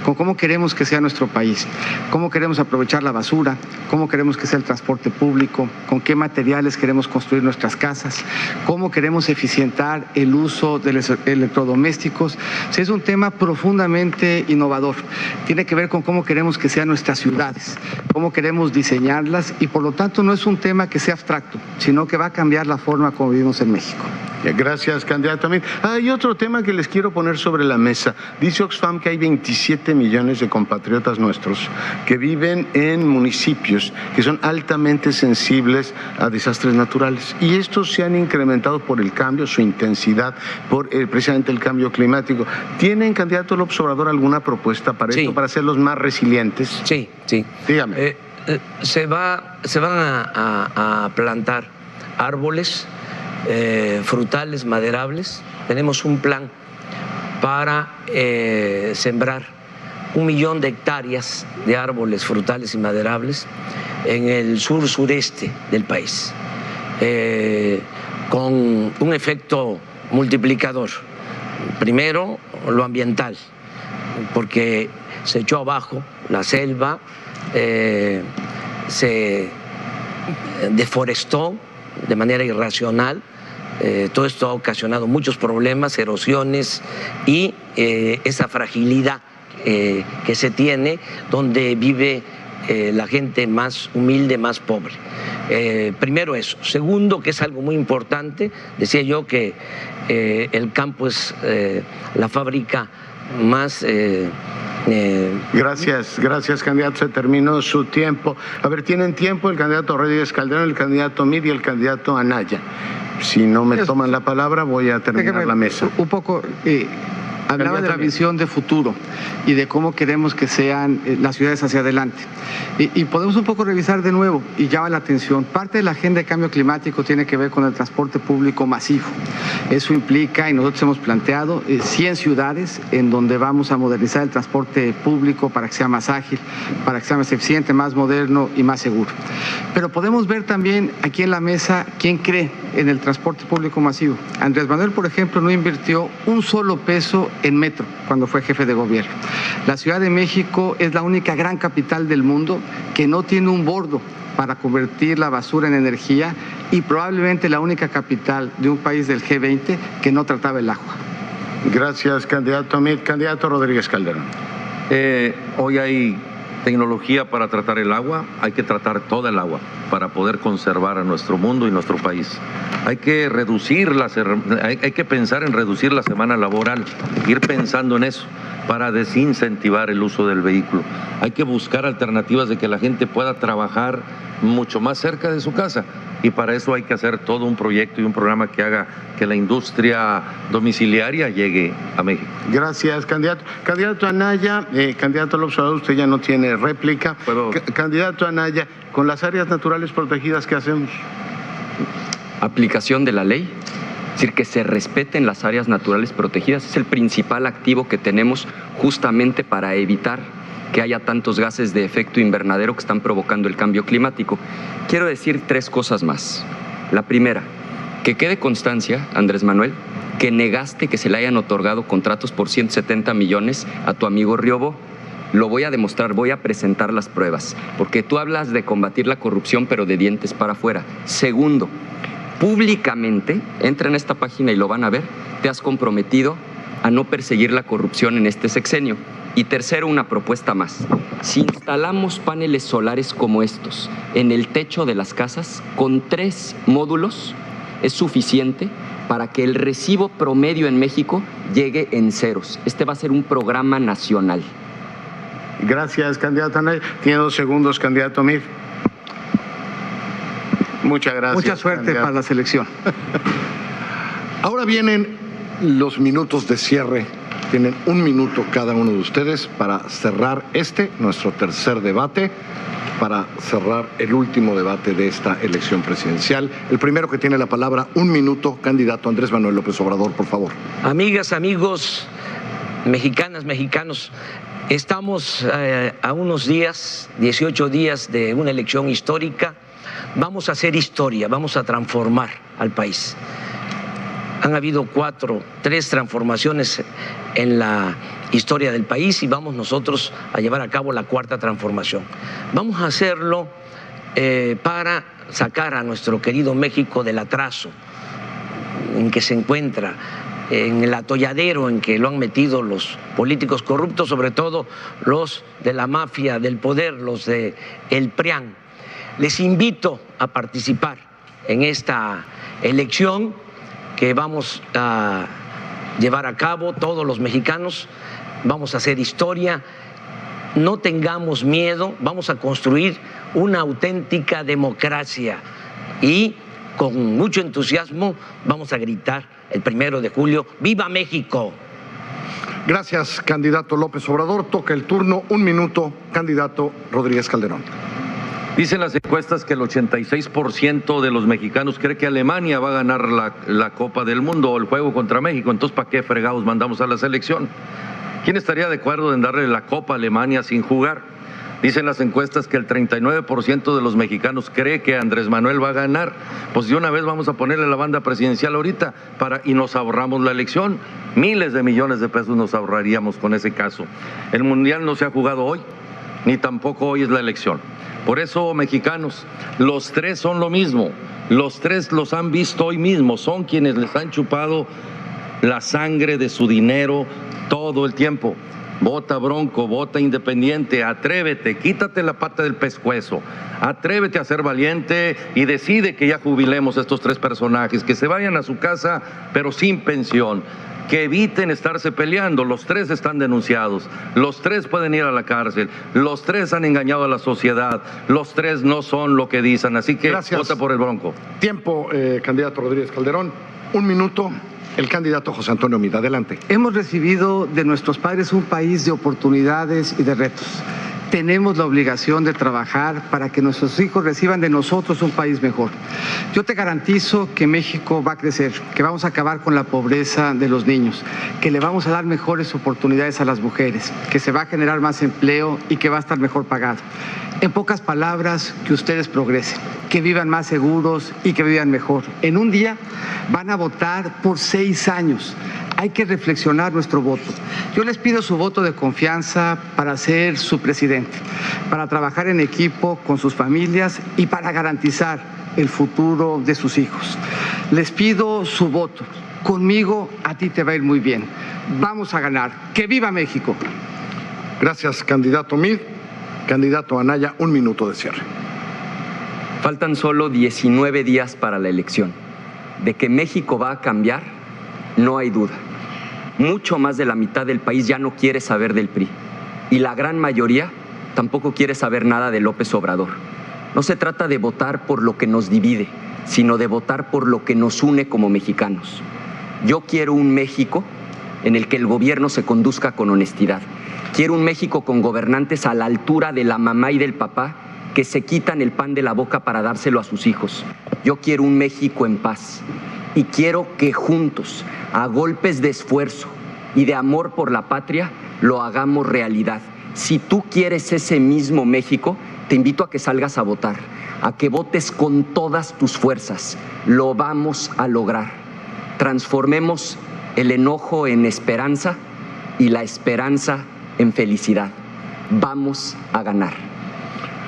con cómo queremos que sea nuestro país, cómo queremos aprovechar la basura, cómo queremos que sea el transporte público, con qué materiales queremos construir nuestras casas, cómo queremos eficientar el uso de los electrodomésticos. Es un tema profundamente innovador. Tiene que ver con cómo queremos que sean nuestras ciudades. ciudades, cómo queremos diseñarlas y por lo tanto no es un tema que sea abstracto, sino que va a cambiar la forma como vivimos en México. Gracias, candidato Amid. Hay otro tema que les quiero poner sobre la mesa. Dice Oxfam que hay 27 millones de compatriotas nuestros que viven en municipios que son altamente sensibles a desastres naturales. Y estos se han incrementado por el cambio, su intensidad, por precisamente el cambio climático. ¿Tienen, candidato López Obrador, alguna propuesta para esto, para hacerlos más resilientes? Sí. Dígame. Se van a plantar árboles frutales, maderables. Tenemos un plan para sembrar 1 millón de hectáreas de árboles frutales y maderables en el sur-sureste del país, con un efecto multiplicador. Primero, lo ambiental, porque se echó abajo la selva, se deforestó de manera irracional. Todo esto ha ocasionado muchos problemas, erosiones y esa fragilidad que se tiene donde vive la gente más humilde, más pobre. Primero eso. Segundo, que es algo muy importante, decía yo que el campo es la fábrica más... Gracias, candidato. Se terminó su tiempo. A ver, tienen tiempo el candidato Rodríguez Calderón, el candidato Amid y el candidato Anaya. Si no me toman la palabra, voy a terminar la mesa. Un poco... Hablaba de la visión de futuro y de cómo queremos que sean las ciudades hacia adelante. Y podemos un poco revisar de nuevo, y llama la atención, parte de la agenda de cambio climático tiene que ver con el transporte público masivo. Eso implica, y nosotros hemos planteado, 100 ciudades en donde vamos a modernizar el transporte público para que sea más ágil, para que sea más eficiente, más moderno y más seguro. Pero podemos ver también aquí en la mesa quién cree en el transporte público masivo. Andrés Manuel, por ejemplo, no invirtió un solo peso en metro cuando fue jefe de gobierno. La Ciudad de México es la única gran capital del mundo que no tiene un bordo para convertir la basura en energía y probablemente la única capital de un país del G20 que no trataba el agua. Gracias, candidato Amid. Candidato Rodríguez Calderón. Hoy hay tecnología para tratar el agua, hay que tratar toda el agua para poder conservar a nuestro mundo y nuestro país. Hay que hay que pensar en reducir la semana laboral, ir pensando en eso para desincentivar el uso del vehículo. Hay que buscar alternativas de que la gente pueda trabajar mucho más cerca de su casa y para eso hay que hacer todo un proyecto y un programa que haga que la industria domiciliaria llegue a México. Gracias, candidato. Candidato Anaya, candidato López Obrador, usted ya no tiene réplica. Candidato Anaya, con las áreas naturales protegidas, ¿qué hacemos? Aplicación de la ley, es decir, que se respeten las áreas naturales protegidas, es el principal activo que tenemos justamente para evitar que haya tantos gases de efecto invernadero que están provocando el cambio climático. Quiero decir 3 cosas más. La primera, que quede constancia, Andrés Manuel, que negaste que se le hayan otorgado contratos por 170 millones a tu amigo Riobo. Lo voy a demostrar, voy a presentar las pruebas, porque tú hablas de combatir la corrupción, pero de dientes para afuera. Segundo, públicamente, entra en esta página y lo van a ver, te has comprometido a no perseguir la corrupción en este sexenio. Y tercero, una propuesta más. Si instalamos paneles solares como estos en el techo de las casas, con 3 módulos, es suficiente para que el recibo promedio en México llegue en ceros. Este va a ser un programa nacional. Gracias, candidato Anaya. Tiene 2 segundos, candidato Amid. Muchas gracias. Mucha suerte, candidato, para la selección. Ahora vienen los minutos de cierre. Tienen 1 minuto cada uno de ustedes para cerrar nuestro tercer debate, para cerrar el último debate de esta elección presidencial. El primero que tiene la palabra, 1 minuto, candidato Andrés Manuel López Obrador, por favor. Amigas, amigos, mexicanas, mexicanos, estamos a unos días, 18 días de una elección histórica. Vamos a hacer historia, vamos a transformar al país. Han habido 3 transformaciones en la historia del país y vamos nosotros a llevar a cabo la 4ª transformación. Vamos a hacerlo para sacar a nuestro querido México del atraso en que se encuentra en el atolladero en que lo han metido los políticos corruptos, sobre todo los de la mafia del poder, los de el PRIAN. Les invito a participar en esta elección que vamos a llevar a cabo todos los mexicanos. Vamos a hacer historia. No tengamos miedo, vamos a construir una auténtica democracia y con mucho entusiasmo vamos a gritar el 1 de julio, ¡Viva México! Gracias, candidato López Obrador. Toca el turno, 1 minuto, candidato Rodríguez Calderón. Dicen las encuestas que el 86% de los mexicanos cree que Alemania va a ganar la Copa del Mundo o el juego contra México. Entonces, ¿para qué fregados mandamos a la selección? ¿Quién estaría de acuerdo en darle la Copa a Alemania sin jugar? Dicen las encuestas que el 39% de los mexicanos cree que Andrés Manuel va a ganar. Pues de una vez vamos a ponerle la banda presidencial ahorita y nos ahorramos la elección. Miles de millones de pesos nos ahorraríamos con ese caso. El Mundial no se ha jugado hoy, ni tampoco hoy es la elección. Por eso, mexicanos, los tres son lo mismo. Los tres los han visto hoy mismo. Son quienes les han chupado la sangre de su dinero todo el tiempo. Vota Bronco, vota Independiente, atrévete, quítate la pata del pescuezo, atrévete a ser valiente y decide que ya jubilemos a estos tres personajes, que se vayan a su casa pero sin pensión, que eviten estarse peleando. Los tres están denunciados, los tres pueden ir a la cárcel, los tres han engañado a la sociedad, los tres no son lo que dicen, así que gracias. Vota por el Bronco. Tiempo, candidato Rodríguez Calderón. 1 minuto. El candidato José Antonio Meade, adelante. Hemos recibido de nuestros padres un país de oportunidades y de retos. Tenemos la obligación de trabajar para que nuestros hijos reciban de nosotros un país mejor. Yo te garantizo que México va a crecer, que vamos a acabar con la pobreza de los niños, que le vamos a dar mejores oportunidades a las mujeres, que se va a generar más empleo y que va a estar mejor pagado. En pocas palabras, que ustedes progresen, que vivan más seguros y que vivan mejor. En un día van a votar por 6 años. Hay que reflexionar nuestro voto. Yo les pido su voto de confianza para ser su presidente, para trabajar en equipo con sus familias y para garantizar el futuro de sus hijos. Les pido su voto. Conmigo a ti te va a ir muy bien. Vamos a ganar. ¡Que viva México! Gracias, candidato Meade. Candidato Anaya, 1 minuto de cierre. Faltan solo 19 días para la elección. De que México va a cambiar, no hay duda. Mucho más de la mitad del país ya no quiere saber del PRI. Y la gran mayoría tampoco quiere saber nada de López Obrador. No se trata de votar por lo que nos divide, sino de votar por lo que nos une como mexicanos. Yo quiero un México en el que el gobierno se conduzca con honestidad. Quiero un México con gobernantes a la altura de la mamá y del papá que se quitan el pan de la boca para dárselo a sus hijos. Yo quiero un México en paz y quiero que juntos, a golpes de esfuerzo y de amor por la patria, lo hagamos realidad. Si tú quieres ese mismo México, te invito a que salgas a votar, a que votes con todas tus fuerzas. Lo vamos a lograr. Transformemos el enojo en esperanza y la esperanza en felicidad. Vamos a ganar.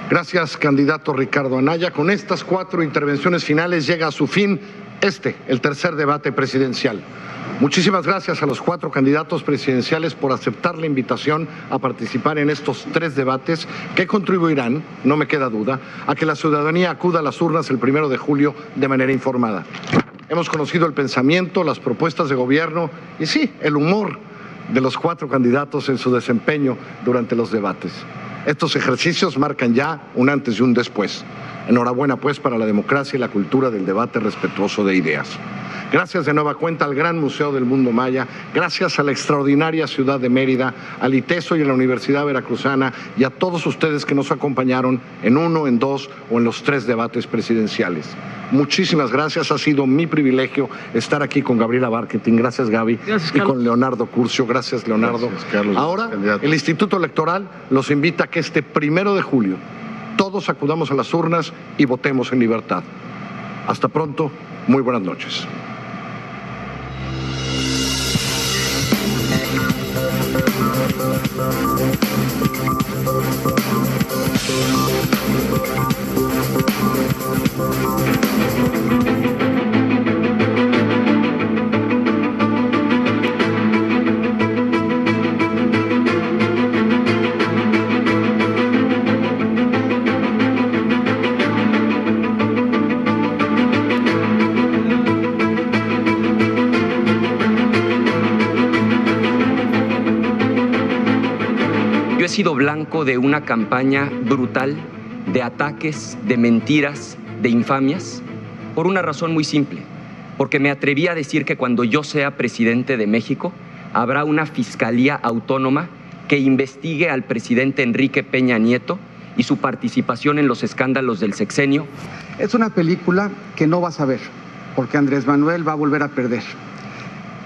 Gracias, candidato Ricardo Anaya. Con estas 4 intervenciones finales llega a su fin el tercer debate presidencial. Muchísimas gracias a los 4 candidatos presidenciales por aceptar la invitación a participar en estos 3 debates que contribuirán, no me queda duda, a que la ciudadanía acuda a las urnas el 1 de julio de manera informada. Hemos conocido el pensamiento, las propuestas de gobierno y sí, el humor de los 4 candidatos en su desempeño durante los debates. Estos ejercicios marcan ya un antes y un después. Enhorabuena pues para la democracia y la cultura del debate respetuoso de ideas. Gracias de nueva cuenta al Gran Museo del Mundo Maya, gracias a la extraordinaria ciudad de Mérida, al ITESO y a la Universidad Veracruzana y a todos ustedes que nos acompañaron en 1, en 2 o en los 3 debates presidenciales. Muchísimas gracias, ha sido mi privilegio estar aquí con Gabriela Bárcetin, gracias Gaby, gracias, y con Leonardo Curcio, gracias Leonardo. Gracias, Carlos. Ahora el Instituto Electoral los invita a que este 1 de julio todos acudamos a las urnas y votemos en libertad. Hasta pronto, muy buenas noches. he sido blanco de una campaña brutal de ataques, de mentiras, de infamias, por una razón muy simple, porque me atreví a decir que cuando yo sea presidente de México, habrá una fiscalía autónoma que investigue al presidente Enrique Peña Nieto y su participación en los escándalos del sexenio. Es una película que no vas a ver, porque Andrés Manuel va a volver a perder.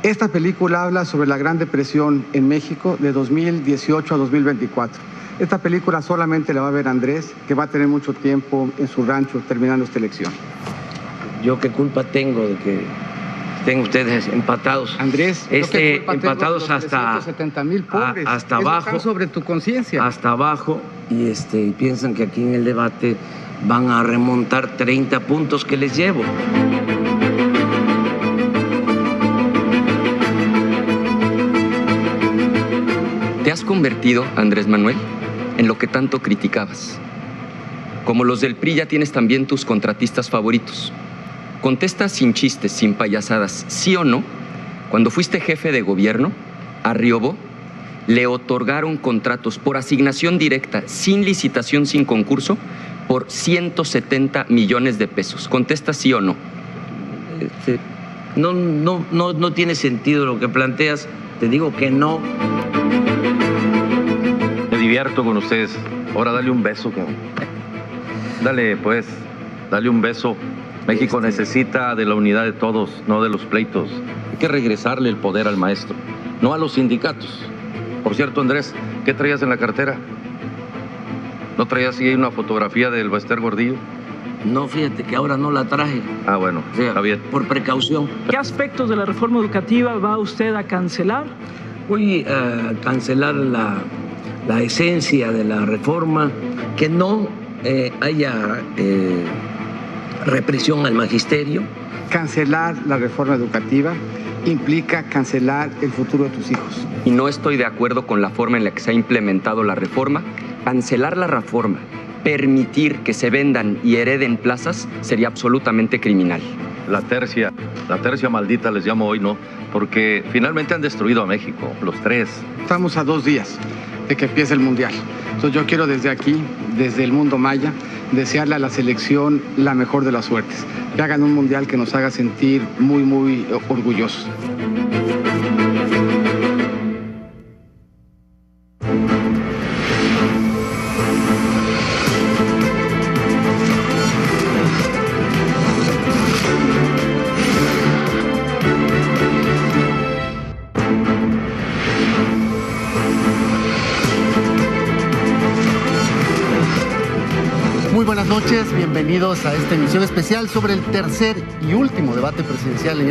Esta película habla sobre la Gran Depresión en México de 2018 a 2024. Esta película solamente la va a ver Andrés, que va a tener mucho tiempo en su rancho terminando esta elección. ¿Yo qué culpa tengo de que estén ustedes empatados? Andrés, empatados los hasta 370,000 pobres. hasta Eso abajo, está sobre tu conciencia. hasta abajo, y piensan que aquí en el debate van a remontar 30 puntos que les llevo. Te has convertido, Andrés Manuel, en lo que tanto criticabas. Como los del PRI, ya tienes también tus contratistas favoritos. Contesta sin chistes, sin payasadas, ¿sí o no? Cuando fuiste jefe de gobierno, a Riobó le otorgaron contratos por asignación directa, sin licitación, sin concurso, por 170 millones de pesos. Contesta sí o no. No tiene sentido lo que planteas. Te digo que no. Me divierto con ustedes. Ahora dale un beso, cabrón. Dale, pues, dale un beso. México necesita de la unidad de todos, no de los pleitos. Hay que regresarle el poder al maestro, no a los sindicatos. Por cierto, Andrés, ¿qué traías en la cartera? ¿No traías ahí una fotografía del Bester Gordillo? No, fíjate que ahora no la traje. Ah, bueno, O sea, está bien. por precaución. ¿Qué aspectos de la reforma educativa va usted a cancelar? Voy a cancelar la esencia de la reforma, que no haya represión al magisterio. Cancelar la reforma educativa implica cancelar el futuro de tus hijos. Y no estoy de acuerdo con la forma en la que se ha implementado la reforma. Cancelar la reforma, permitir que se vendan y hereden plazas, sería absolutamente criminal. La tercia maldita les llamo hoy, ¿no? Porque finalmente han destruido a México, los tres. Estamos a 2 días de que empiece el Mundial. Entonces yo quiero desde aquí, desde el mundo maya, desearle a la selección la mejor de las suertes. Que hagan un Mundial que nos haga sentir muy, muy orgullosos. Muy buenas noches, bienvenidos a esta emisión especial sobre el tercer y último debate presidencial en